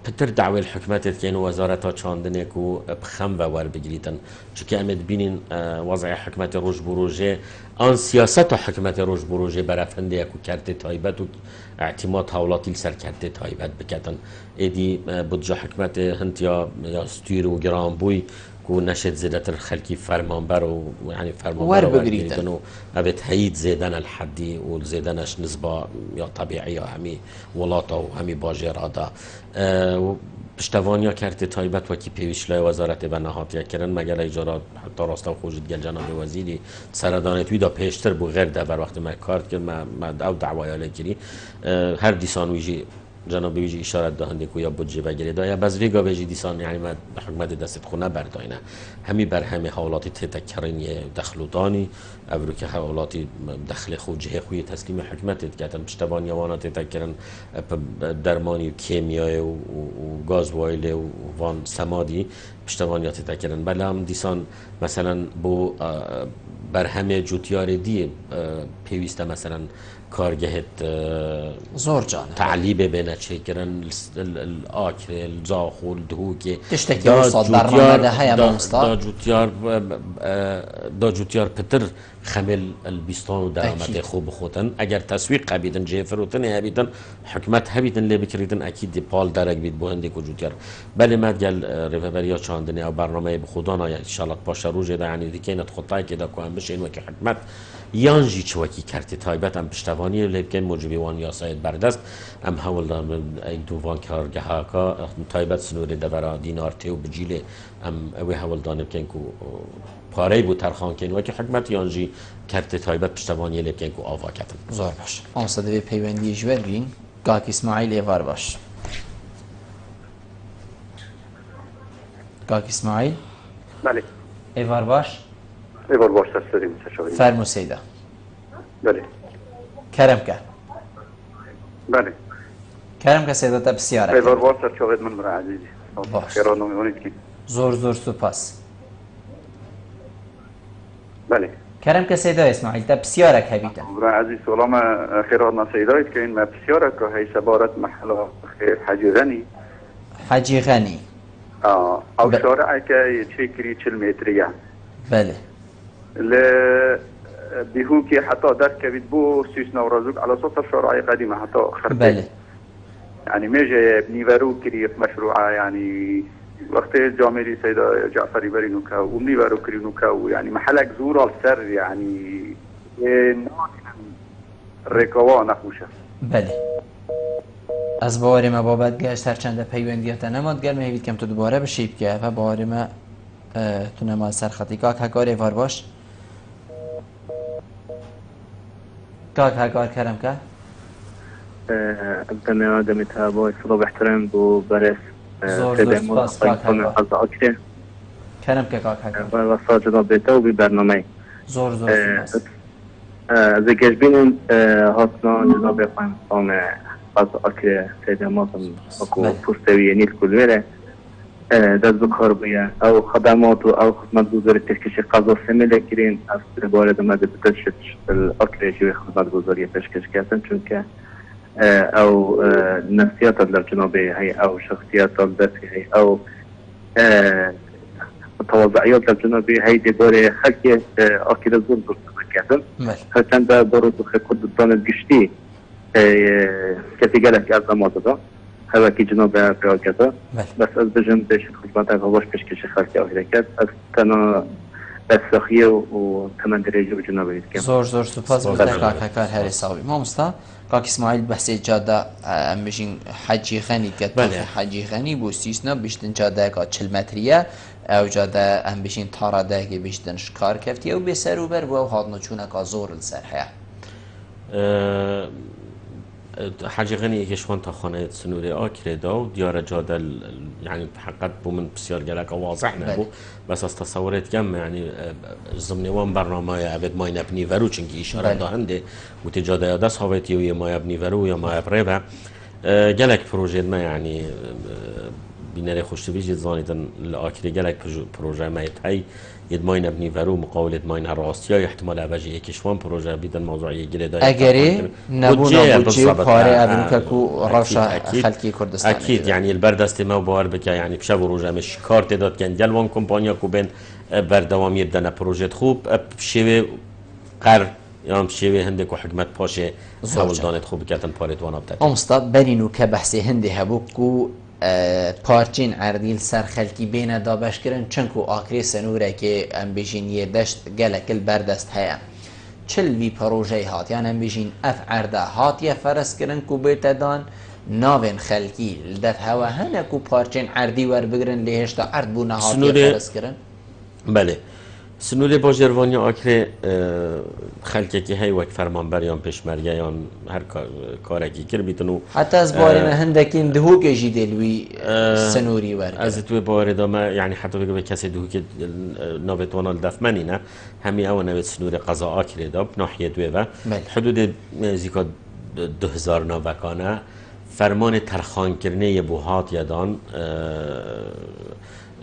پتر دعوی الحکمت که اینو وزارت ها چاندنه کو بخم و ور بگیریدن چون امید بینین وضع حکمت روش بروژه آن سیاست حکمت روش بروژه برافنده کو کرده تایبت و اعتماد حولاتی سر کرده تایبت بکتن ایدی بودجا حکمت هنت یا ستیر و گرام بوی کو نشد زیادتر خلکی فرمانبر و يعني فرمانبر بگیریدن و ابد هيد زیدن الحدی و زیدنش نسبه یا طبیعی یا همی ولاتا و همی باجرادا پشتوانیا کرده تایبت و کی پیوش لای وزارت به نهاتیه کردن مگر اجارات حتی راستا خوجت گل جناب وزیری سردانه توی دا پیشتر بو غیر دبر وقت ما کارت کرد ما او دعوای لگیری هر دیسان ویجی جناب ویجی اشاره دهنده کو یا بودجه بگیره دا یا باز ویگا ویجی دیسان یعنی ما حکومت دست خونه برداینه همی بر همه حوالاتی تتکرین دخلودانی ابرو که حوالاتی دخل خو جه خوی تسلیم حکومت کردن پشتوان یوانا تتکرن درمانی و کیمیای و گاز وایل و وان سمادی پشتوان تتکرن بله هم دیسان مثلا بو بر همه جوتیار دی پیوسته مثلا کارگهت زور جانه تعلیب بینه چه کرن الآکر الزاخول دهوکه تشتکی وصاد برنامه ده های دا جوتیار پتر خمل البستان و درآمد خوب خودن اگر تسویق هبیدن جفروتن هبیدن حکمت هبیدن لی بکریدن اکید پال درک بید بهنده کو جوتیار بله مد گل ریفبریا چاندنی او برنامه بخودانا ان شاء الله پاشا روزه ده یعنی دیکینت خطای که دا کو هم بشه اینو که حکمت یانجی چوکی کرتی تایبت هم پشتوانی لیبکن موجبی وان یاساید بردست هم حول دارم این دوان کارگه ها تایبت سنوری دورا دینارته و بجیله هم اوی حول دارم کن کو پاره بود ترخان کن و که حکمت یانجی کرتی تایبت پشتوانی لیبکن کو آوا کتن زور باش آنصده به پیوندی جوه بین گاک اسماعیل ایوار باش گاک اسماعیل بله ایوار باش ایوار باش تستریم تشاوری فرمو سیده بله کرم که بله کرم که سیده تا بسیاره ایوار باش تشاوید من برای عزیزی باش خیران نمیونید که زور سپاس بله کرم که سیده اسماعیل تا بسیاره که بیتن برای عزیز سلام خیران نسیدایید که این ما بسیاره که هی سبارت محلا خیر حجی غنی حجی غنی او شارعه که چه کری 40 متریه بله بهو که حتی در کبید بو سیس نورازوک على صوت الشارع قدیمه حتی خرده بله يعني ميجي بنيفارو كريف مشروعه يعني وقت جامعي سيدة جعفري برينوكا ومنيفارو كرينوكا يعني محلك زور السر يعني رێکەوە نەخوشە. بله ئەس باوەڕێمە بابەت گەشت هەرچەندە پەیوەندیەتە نەمات گەرمە هەویت کەم تو دوبارە بەشی بکە بە باوەڕێمە تو نەما سەرخەتی کاک هەکار ێوار باش کاک هەکار کەرەمکە ئەمتەنێوا دەمێتە بۆ سڵۆ بەحترم بۆ بەرز زۆر سپاس کاک هەکار کەرەمکە کاک هەکار وەسا جناب بێتەوە بی بەرنامەی زۆر سپاس زەگەش بینم هاتنا جناب خۆم خۆمە قەزا ئەکرێ سەیدە مازم وەکو پورتەویە نیل کولوێرە دەست بکار بووە ئەو خەدەمات و ئەو خزمەتگوزاری پێشکەشی قەزا سێمێ لەکرێن ئەس لەبارە دەمە دەبێت ئەکرێ ژێوێ خزمەتگوزاریە پێشکەشکردن چونکە ئەو نەفسیاتە لە جنابێ هەیە ئەو شخصیاتە دەستی هەیە ئەو تەواضعیات لە جنابێ هەیە دەبارێ خەڵکی ئاکرە زۆر کردن هرچند برای تو خودتان گشتی کسی گلک از نماده دا هوا کی جناب پیدا کرده بس از بجن بهش خدمت هواش پیشکش خالص آخر کرد از تنا بسخیه و تمام درجه به جناب اید که زور سپاس بودن کار هر حسابی ما مستا کاک اسماعیل بحث جاده امشین حجی غنی کرد حجی غنی بوستیسنا بیشتن جاده کا 40 متریه او جاده ام بشین تاراده که بیشتن شکار کفتی او بسر و بر و هادنا چونه کا زور السرحه حاجی غنی کشوان تا خانه سنوری آکره دا و دیار جاده يعني حقیقت بو من بسیار گلک واضح نبو بس از تصورت کم يعني ضمن برنامه عبد ما نبنی ورو چنگی اشاره دارنده و تجاده یا دست هاویتی و یا ما یبنی ورو یا ما یبره گلک پروژه ما يعني بینره خوشتویج زانیدن لآکره گلک پروژه ما هی ید ماین ابنی ورو مقاولت ماین راستی های احتمال عوضی یکیشوان پروژه بیدن موضوعی گله داره اگری نبونا بودجه پاره ابنو ککو روشا خلکی کردستان اكيد يعني البردست ما باور بك يعني بشو روجه مش کار تعداد کن جلوان کمپانیا کو بین بردوام یدن پروژه خوب بشوی قر یا بشوی هنده کو حکمت پاشه حول دانت خوب کتن پارت وانا بتاعت امستا برینو که بحث هنده هبوکو پارچین عردیل سر خلکی بین دابش کرن چنکو آکری سنوره که ام بیشین یه دشت گلکل بردست هیا چل وی پروژه هات یعنی ام بیشین اف عرده هات یه فرس کرن کو بیت دان ناوین خلکی لدت هوا هنه کو پارچین عردی ور بگرن لیهش دا عرد بونه هات یه فرس کرن بله سنوره با جروانی آکری خلکی که هی وقت فرمانبر یا پیشمرگه یا هر کارکی کر بیتنو حتی از بارین هندکین دهو که جی دلوی سنوری ورد از تو بارد ما يعني حتی بگه کسی دهو که ناوتوانا الدفمنی نه همی او نوت سنور قضا آکری دا بناحیه دوی و حدود زیکا 2000 ناوکانه فرمان ترخان کرنه بوهات یدان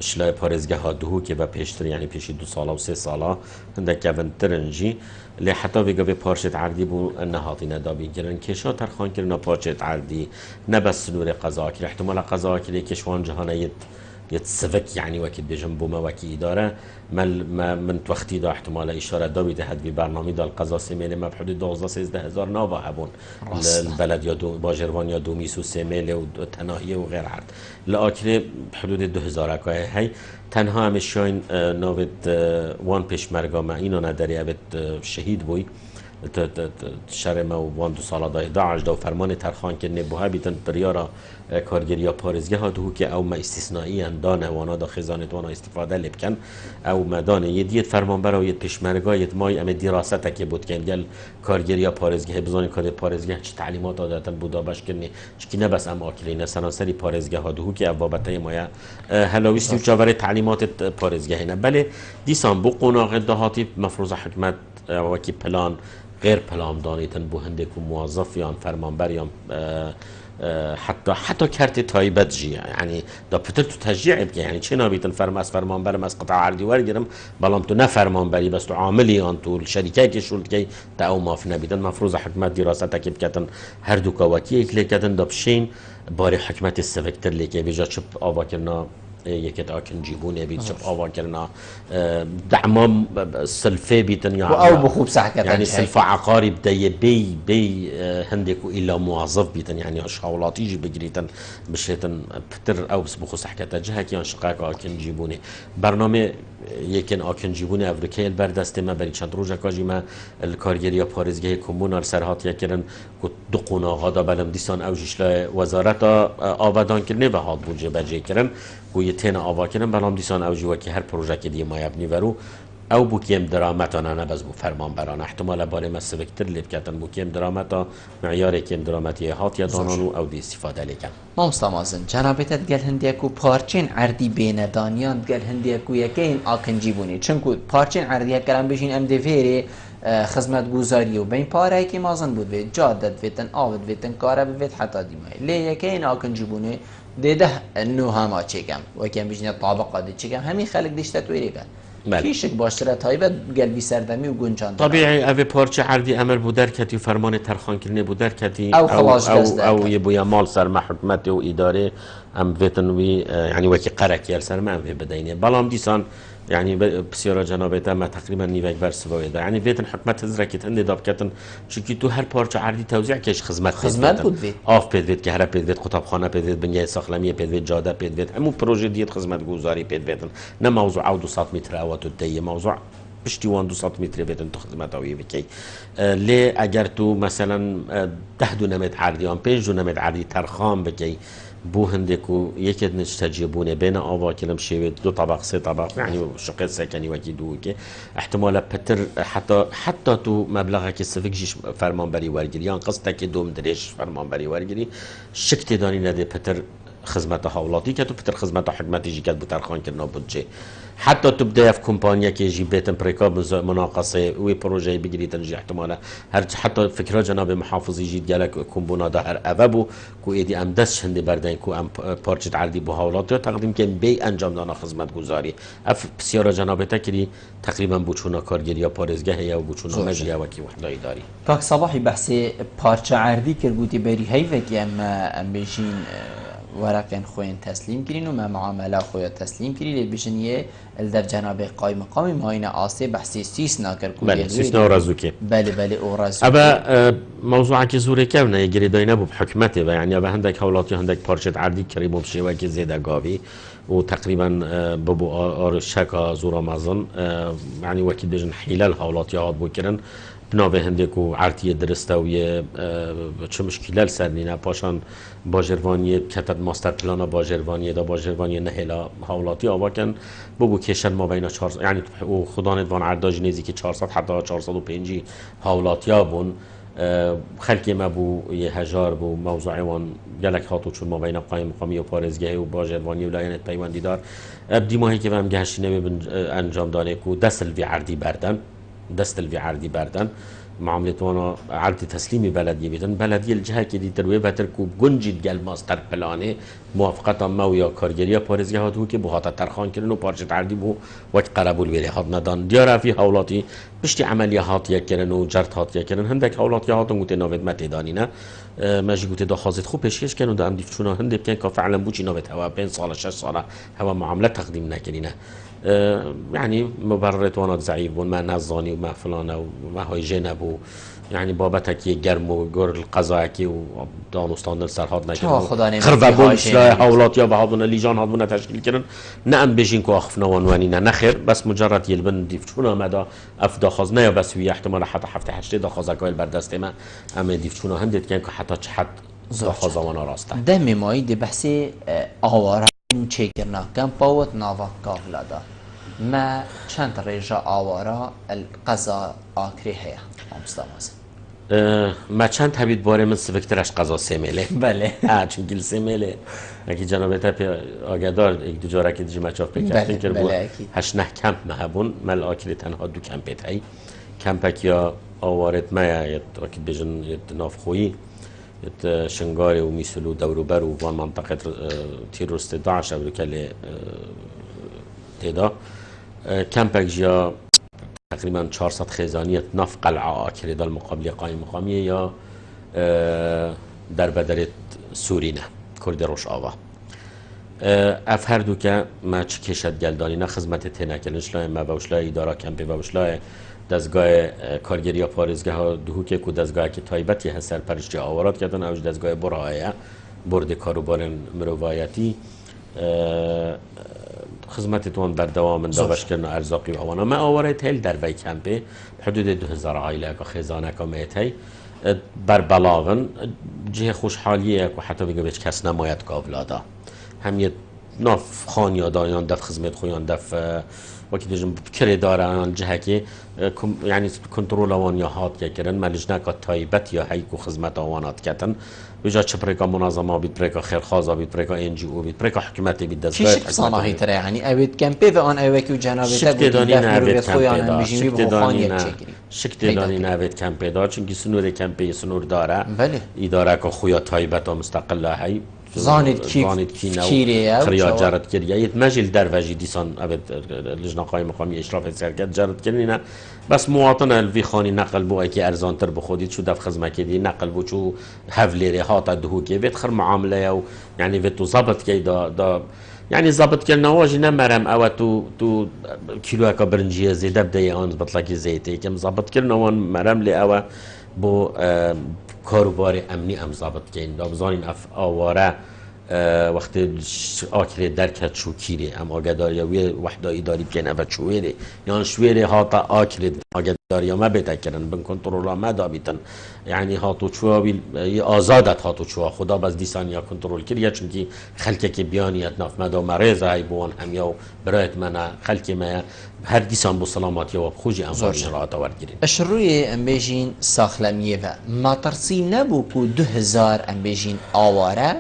شلای پارزگاه ها دهو که به پیشتر یعنی پیشی 2 ساله و 3 ساله هندک کون ترنجی لی حتی بگه به پارچت عردی بو نهاتی ندابی گرن کشا ترخان کرنا پارچت عردی نه بس نور قضا کر احتمال قضا کری کشوان جهانه يتسفك يعني وكيد بجنبه ما وكي إدارة ما من توختي دا احتمال إشارة دا بيدهد ببرنامج دا القضاء سيميلي ما بحدود 12-13 ناوا هبون البلد يا دو باجروان يا دوميس وسيميلي وتناهية وغير عرض لآخره بحدود 2000 كاي هاي تنها همشين نوبت وان پیشمرگا ما اینو نداری ابد شهید بوی شرم و وان 2 ساله دای داعش دو فرمان ترخان که نبوها بیتن پریارا کارگری پارزگاه ها دو که او ما استثنایی اندانه وانا دا خزانت وانا استفاده لبکن او مدانه یدیت فرمان برای پیشمرگا یت مای ام دراسته که بود که گل کارگری پارزگاه بزنی کار پارزگاه چه تعلیمات عادتا بودا باش کنی چکی نه بس ام آکلین سراسری پارزگاه ها دو که بابته ما هلاویستی و چاور تعلیمات پارزگاه نه بله دیسان بو قناق دهاتی مفروض حکمت وکی پلان غیر پلان دانیتن بو هندکو موظف یا فرمانبر یا حتی کرت تایبت جی یعنی دا پتر تو تشجیع بکی یعنی چه نابیتن فرمانبرم از قطع عردی ورگرم بلام تو نه فرمانبری بس تو عاملی آن تو شریکه که شولد که تا او ماف نبیدن مفروض حکمت دراسته که بکتن هر دو کواکی اکلی کتن دا بشین باری حکمت سوکتر لیکه بیجا چپ آوا کرنا یکت آکن جیبونه بیت شب آوا کرنا دعمام سلفه بیتن او بخوب سحكة يعني سلفة عقاري بدي بي هندك إلا موظف بيتن يعني أشغالات يجي بجريتن بشيتن بتر أو بس بخص حكة جهة كيان شقاق آكن جيبوني برنامج يمكن آكن جيبوني أفريقيا البردست ما بري چند روزا كاجي ما الكارجريا باريزجه كومونال سرهات يكرن كت دقونا غدا بلم ديسان أو جشلا وزارة آبادان كرنه و هاد بوجه بجه كرن ويتين آبا كرن بلام ديسان أو جوا كي هر پروژه دي ما يبني ورو او بوکیم درامتان انا بس بو فرمان بران احتمال باره مسبکتر لیب کتن بوکیم درامتا معیار کیم درامتی هات یا دانانو او دی استفاده لیکن مامستامازن جنابتت گل هندیکو پارچین عردی بین دانیان گل هندیکو یکین آکن جیبونی چونکو پارچین عردی کلام بشین ام دیفیری خدمت گزاری و بین پاره که مازن بود وید جادت ویتن آود ویتن کاره بوید حتی دیمای لی یکین آکن جیبونی دیده نو هما چیکم و کم بشین طابقه دی چیکم همین خلق دیشتت ویری کن کیشک باشتره تایبت قلبی سردمی و گنجان طبیعی اوی پارچه عردی امر بودر کتی و فرمان ترخان کرنه بودر کتی او خلاص او یبویا مال سر محکمت و اداره ام ویتنوی یعنی وکی قرکی سر ما ام بدینه بلام دیسان يعني بسيارة جنابته ما تقريبا نيفك برس ويدا يعني بيتن حكمت هزركت هندي داب كتن شكي تو هر پارچه عردي توزيع كيش خدمت بود بيت آف بيت كهربا بيت قطبخانه بيت بنية ساخلمية بيت جاده بيت همو بروجي ديت خدمت گزاري بيتن نه موضوع او 200 متر او تدي موضوع پشتی 200 متر بيتن تو خدمت اوي بكي لي اگر تو مثلا 10 دونمت عردي ام 5 دونمت عردي ترخام بكي بو هندكو يكد نستجيبونه بين آوا كلام شيء 2 طبق 3 طبق يعني شقة سكني وكي دوكي احتمال بتر حتى تو مبلغك السفك جيش فرمان بري ورگري يعني قصدك دوم دريش فرمان بري ورگري شكت داني ندي بتر خدمت حولاتي كتو بتر خدمت حكمتي جي كد بترخان كرنا بودجي حتى تبدا في كومبانيا كي جي بيتن بريكاب مناقصه وي بروجي بيجري تنجي احتمال هر حتى فكره جناب محافظ يجي قالك كومبونا ده هر ابو كو ايدي ام دس هندي بردين كو ام بارچه عردي بو حولات تقديم كان بي انجام دانا خدمت گزاري اف بسياره جناب تكري تقريبا بوچونا كارگريا پاريزگه يا بوچونا مجيا وكي وحده اداري پاک صباحي بحثي پارچه عردي كرگوتي بري هيفك ام بيجين ورقين خوين تسليم كرين وما معاملة خويا تسليم كرين اللي بيشنيه الدف جناب قايم مقامي ماينا آسي بحثي سيسنا كركوبي بله سيسنا ورازوكي بله ورازوكي أبا موضوعك زوري كونه يجري داينا بحكمته يعني أبا هندك حولاتي هندك بارچة عردي كريم بشيوه كي زيدا قاوي وتقريبا ببو شكا زورا مازن يعني وكي دجن حيلال حولاتي هاد بوكرن بناوه هندکو عرضی درسته و یه چه مشکلات سرنینه پاشان باجروانی کتد ماستر پلانا باجروانی دا باجروانی نهلا حوالاتی آوا کن بگو کشن ما بین 400 یعنی خدا ندوان عرداج نیزی که 400 حتی 450 حوالاتی ها بون خلقی ما بو یه هجار بو موضوعی وان گلک هاتو چون ما بین قایم مقامی و پارزگاهی و باجروانی و لایانت پیوندی دار ابدی ماهی که هم گهشینه انجام دانه کو دستل وی عردی بردن دستل في عردي بردن معاملة وانا عرض تسليمي بلدية بيتن بلدية الجهة كدي تروي بتركو جنجد قال ماستر بلانه موافقة ما ويا كارجريا باريزجه هاتو كي بو هاتا ترخان كرن و پارچه عردي بو وقت قربول ويلي هات ندان ديارا في حولاتي بشتي عملية هات يكرن و جرت هات يكرن هندك حولاتي هاتن قوتي ناوید متدانينا ماجي قوتي دا خازت خوب پیشکش كانوا دا ام ديفتشونا هندب كان كفعلا بوچي ناوید هوا 5 سال 6 سال هوا معاملة تقديم نكرينه يعني مبررات وانا ضعيف وما نظاني وما فلانه وما هاي جنبو يعني بابتك يجرم وجور القضاء كي ودانستان السرحات نكرن خربا بونش لا حولات يا بعضنا ليجان هضمنا تشكيل كرن نعم بيجين كو اخفنا وانوانينا نخير بس مجرد يلبن ديفتشونا مدى افدا خازنا يا بس ويا احتمال حتى حفته حشته دا خازكايل بردست ما اما ديفتشونا هندت كان حتى حد زو خازوانا راسته دمي ماي دي بحثي اوارا نو چيكرنا كان باوت نافا كافلادا ما چند ريجا آوارا القضاء آكري هيا مستماز ما چند تبید باره من سفکترش قضا سمیله بله چون گل سمیله اگه جنابه پی آگدار یک دو جاره که دیجی مچاف بکردین که بود هش نه کمپ مهبون مل آکلی تنها 2 کمپت هی کمپک یا آوارت ما یا اکید بیجن نافخویی شنگاری و میسلو دوروبر و وان منطقه تیروست داعش او کلی تیدا کمپک جا تقریبا 400 خزانیت نف قلعه آکری دال مقابل قایم مقامیه یا در بدرت سورینه کرد روش آوا اف هر دو که ما چه کشد گلدانی نه خدمت تنه کلنشلای ما بوشلای اداره کمپی بوشلای دستگاه کارگری یا پارێزگەها دووکێک و دەستگایەکی تایبەتی هەست سەرپەرشتی ئاوارات کردن ئەوش دەستگای بڕایە بردی کاروبارن مرۆڤایەتی خزمەتتوان بەردەوامن دابەشکردن ئەرزاقی و ئەوانە ما ئاوارەت هەیە دەربەی کەمپێ حدود 2000 عائلەیەکە خێزانەکە مێت هەی بەربەڵاغن جهه خوشحالیەک و حتی بگە بێت کەس نەمایەت کاولادا هەمیت ناف خانیادایان دەف خزمەت خۆیان دەف وقتی دژم بکره دارن جهه که یعنی کنترل آوان یا هات که کردن ملجنه که تایبت یا هیکو خدمت آوانات کردن بجا چه پرکا منظمه بید پرکا خیرخوازا بید پرکا انجیو بید پرکا حکومتی بید دستگاه چی صناعی تره یعنی اوید کمپی و آن اوید که جنابه تا بودی دفت رویت خویان هم بیشیم بی بخوانیت چکری شکل دانی نوید کمپی دار چونکه سنور کمپی سنور داره اداره که خویا تایبت و مستقله هی زانید کی کیریه خریا جرد کریه یت مجل دروجی دیسان ابد لجنه قائم مقامی اشراف سرکت جرد کردن بس مواطن الوی خانی نقل بو اکی ارزان تر بخودید شو دف خدمت کردی نقل بو شو حولی هات دهو کی وید خر معامله و یعنی وید تو ضبط کی دا يعني ضبط كلنا واجي نمرم او تو كيلو اكا برنجيه زيده بدي ان بطلقي زيتي كم ضبط كلنا وان مرم لي او بو کاروبار امنی ام ضابط کردن دابزانین اف آواره وقت آکر درکت شو کیره ام آگداری وی وحده اداری بکن افت شویره یعنی شویره هاتا آکر آگداری ما بتکرن بن کنترل ما دابیتن یعنی هاتو چوا وی آزادت هاتو چوا خدا بس دیسان یا کنترل کریه چونکی خلکه که بیانیت ناف مدا مریض های بوان همیا برایت منا خلکه ما هر دیسان بو سلامتی و خوشی انفاری نرات آورد گیرین اش روی امبیجین ساخلمیه و ما ترسی نبو که 2000 امبیجین آواره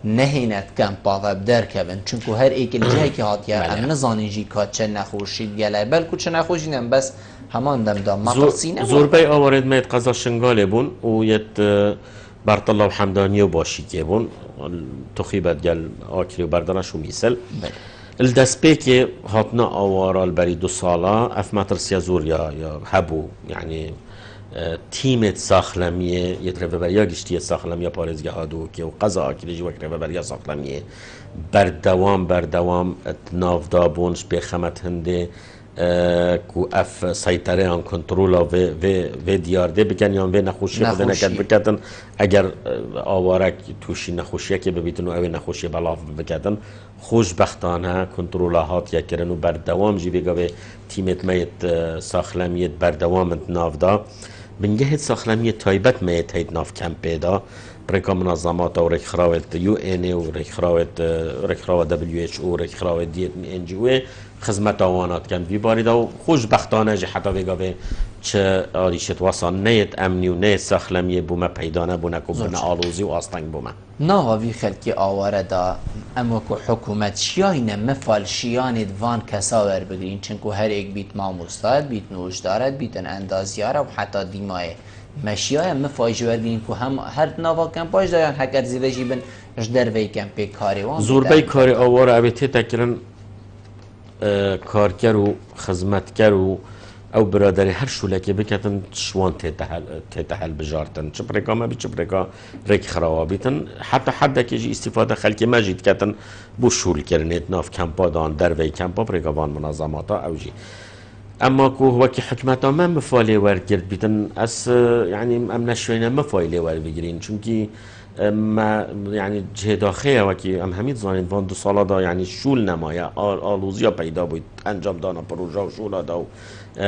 نهینت کمپا و بدر کبن چونکو هر ایک جایی که هاتیه ام نزانین جی که چه نخوشید گله بلکو چه نخوشیدن بس همان دم دا ما ترسی نبو زوربای آوارد مید قضا شنگاله بون و یت برطلا و حمدانی و باشی که بون تخیبت گل آکری و بردنشو میسل الدسبه که هاتنا آوارال بری 2 ساله اف مترسیا زور یا هبو یعنی تیمت ساخلمیه یه رهبریا گشتی ساخلمیه پارێزگە هادو که و قضا آکریجی وک رهبریا ساخلمیه بردوام نافدا بونش بخمت هنده کو اف سیطره آن کنترل و دیارده بکن یا و نخوشی خود نکرد بکردن اگر آوارک توشی نخوشیه که ببیتن و اوی نخوشی بلاف بکردن خوشبختانه کنترل هات یا کرن و بردوام جی بگا به تیمت میت ساخلمیت بردوامت نافدا بنجهت ساخلمیت تایبت میت هید ناف کمپی دا برای منظمات و رکخراوت یو این و رکخراوت WHO و رکخراوت NGO خدمت آوانات کن وی باری دا و خوشبختانه جه حتی بگا به چه آریشت واسان نیت امنی و نیت ساخلمیه بومه پیدانه بونه که بونه آلوزی و آستنگ بومه ناوی خلکی آواره دا اما که حکومت شیاینه مفال شیانید وان کساور بگرین چنکو هر ایک بیت ماموستاد بیت نوش دارد بیتن اندازیاره و حتی دیمایه مشیای مفاجور بین که هم هر نوا کمپاش دارن هکر زیده جیبن اش در وی کمپی کاری وان زوربای کاری آواره اویتی تکرن کارگر و خدمتگر و او برادری هر شولکی بکتن شوان تتحل بجارتن چه برکا ما بی چه برکا ریک خرابیتن حتی که جی استفاده خلکی مجید کتن بو شول کرنیت ناف کمپا دان در وی کمپا برکا وان منظماتا او جی اما که وکی حکمتا من مفالی ور کرد بیتن از یعنی ام نشوینه مفالی ور بگیرین چونکی ما يعني جهدا خیه وکی ام همین زانید وان 2 ساله دا یعنی شول نمایه آلوزیا پیدا بود انجام دانا پروژه و شولا دا و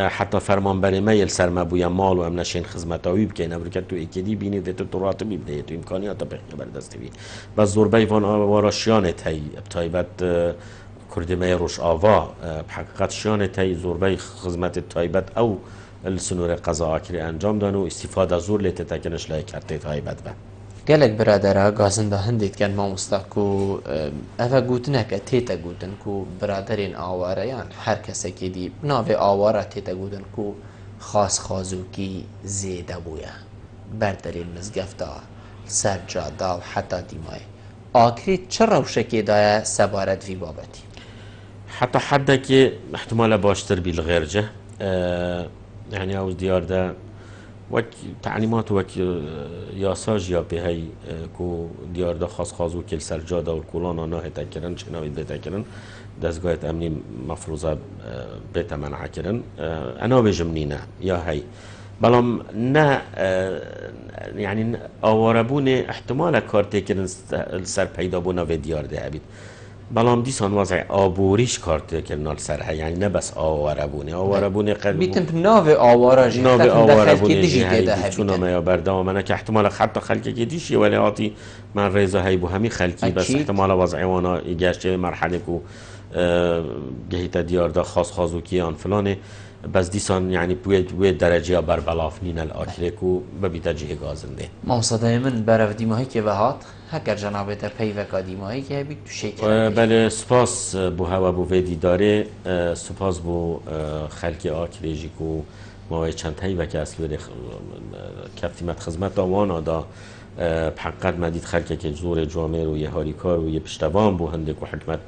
حتی فرمانبری میل سرمبوی مال و ام نشین خدمتاوی بکن امریکت تو ایکیدی بینید و تو راتبی بده تو امکانیات بخیه بردستی و زوربای وان واراشیانه تایی تایبت کردمه روش آوا بحقیقت شیانه تایی زوربای خدمت تایبت او السنور قضا آکری انجام دانو استفاده زور لیت تکنش لای کرده تایبت به گلک برادرها گازنده هندید کن ما مستقو افا گوتنه که تیتا گوتن کو برادرین آواره یعنی هر کسی که دی ناوی آواره تیتا گوتن کو خاص خازو کی زیده بویا بردرین مزگفتا سرجادا و حتی دیمای آکری چه روشکی دای سبارت وی بابتی حتی حد که احتمال باشتر بیل غیر جه یعنی اوز دیار ده وک تعلیمات وک یاساج یا به هی کو دیارده خاص و کل سرجاده و کلان آنها تکرن شنوید بتکرن دستگاه امنی مفروضه بيت منع كرن انا بجمني نه يا هي بلام نه يعني آواربون احتمال کارت کردن سر پیدا بونا و دیار ده بید بلام دیسان وضع آبوریش کارت کردن سر هی یعنی نه بس آواربونه بیتم ناو آوارا جی ناو آواربونه جی هی چون ما یا بردام که احتمال حتی خلک که دیشی ولی آتی من ریزه هی بو همی خلکی بس احتمال وضع وانا ایگشت مرحله کو جهت دیار ده خاص و کیان فلانه بس دیسان یعنی بوید درجه بر بلافنین الآکرکو ببیت جه گازنده مامصدای من برف دیماهی که بهات هکر جنابه تا پیوکا دیماهی که بید تو شکل بله سپاس بو هوا بو ویدی داره سپاس بو خلک آکریجی کو ما چند هایی وکه اصل کفتیمت خدمت آوانا دا بحقیقت مدید خلک که زور جامعه رو یه هاریکار و یه پشتوان بو هنده که حکمت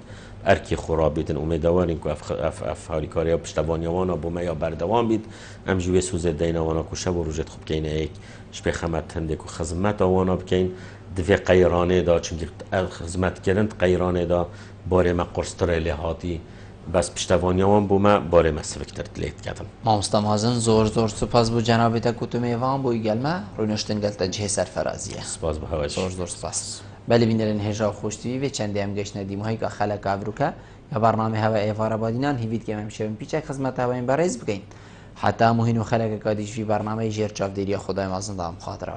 ارکی خرابیتن امیدواریم که اف هاریکاری ها پشتوانیوانا بو ما یا بردوان بید ام جوی سوز دینوانا که شب و روزت خوب کینه ایک شبه خمت هنده که خدمت آوانا بکین دوی قیرانه دا چونکه خدمت کردن قیرانه دا باره ما قرصتر لحاتی بس پشتوانیوان بو ما باره ما سفکتر تلیت کردن مامستم هازن زور سپاس بو جنابه تا کتو میوان بو ایگلمه رونشتن گلتا جه سرفرازیه سپاس بو هواش زور سپاس بله بینرین هجا خوشتوی و چندی هم گشت ندیم هایی که خلق افروکه یا برنامه هوا ایوارا بادینان هیوید که ممشون پیچه خدمت هوا این برایز بگین حتی مهین و خلق کادیش وی برنامه جیر چاف دیری خدای مازن دام خاطره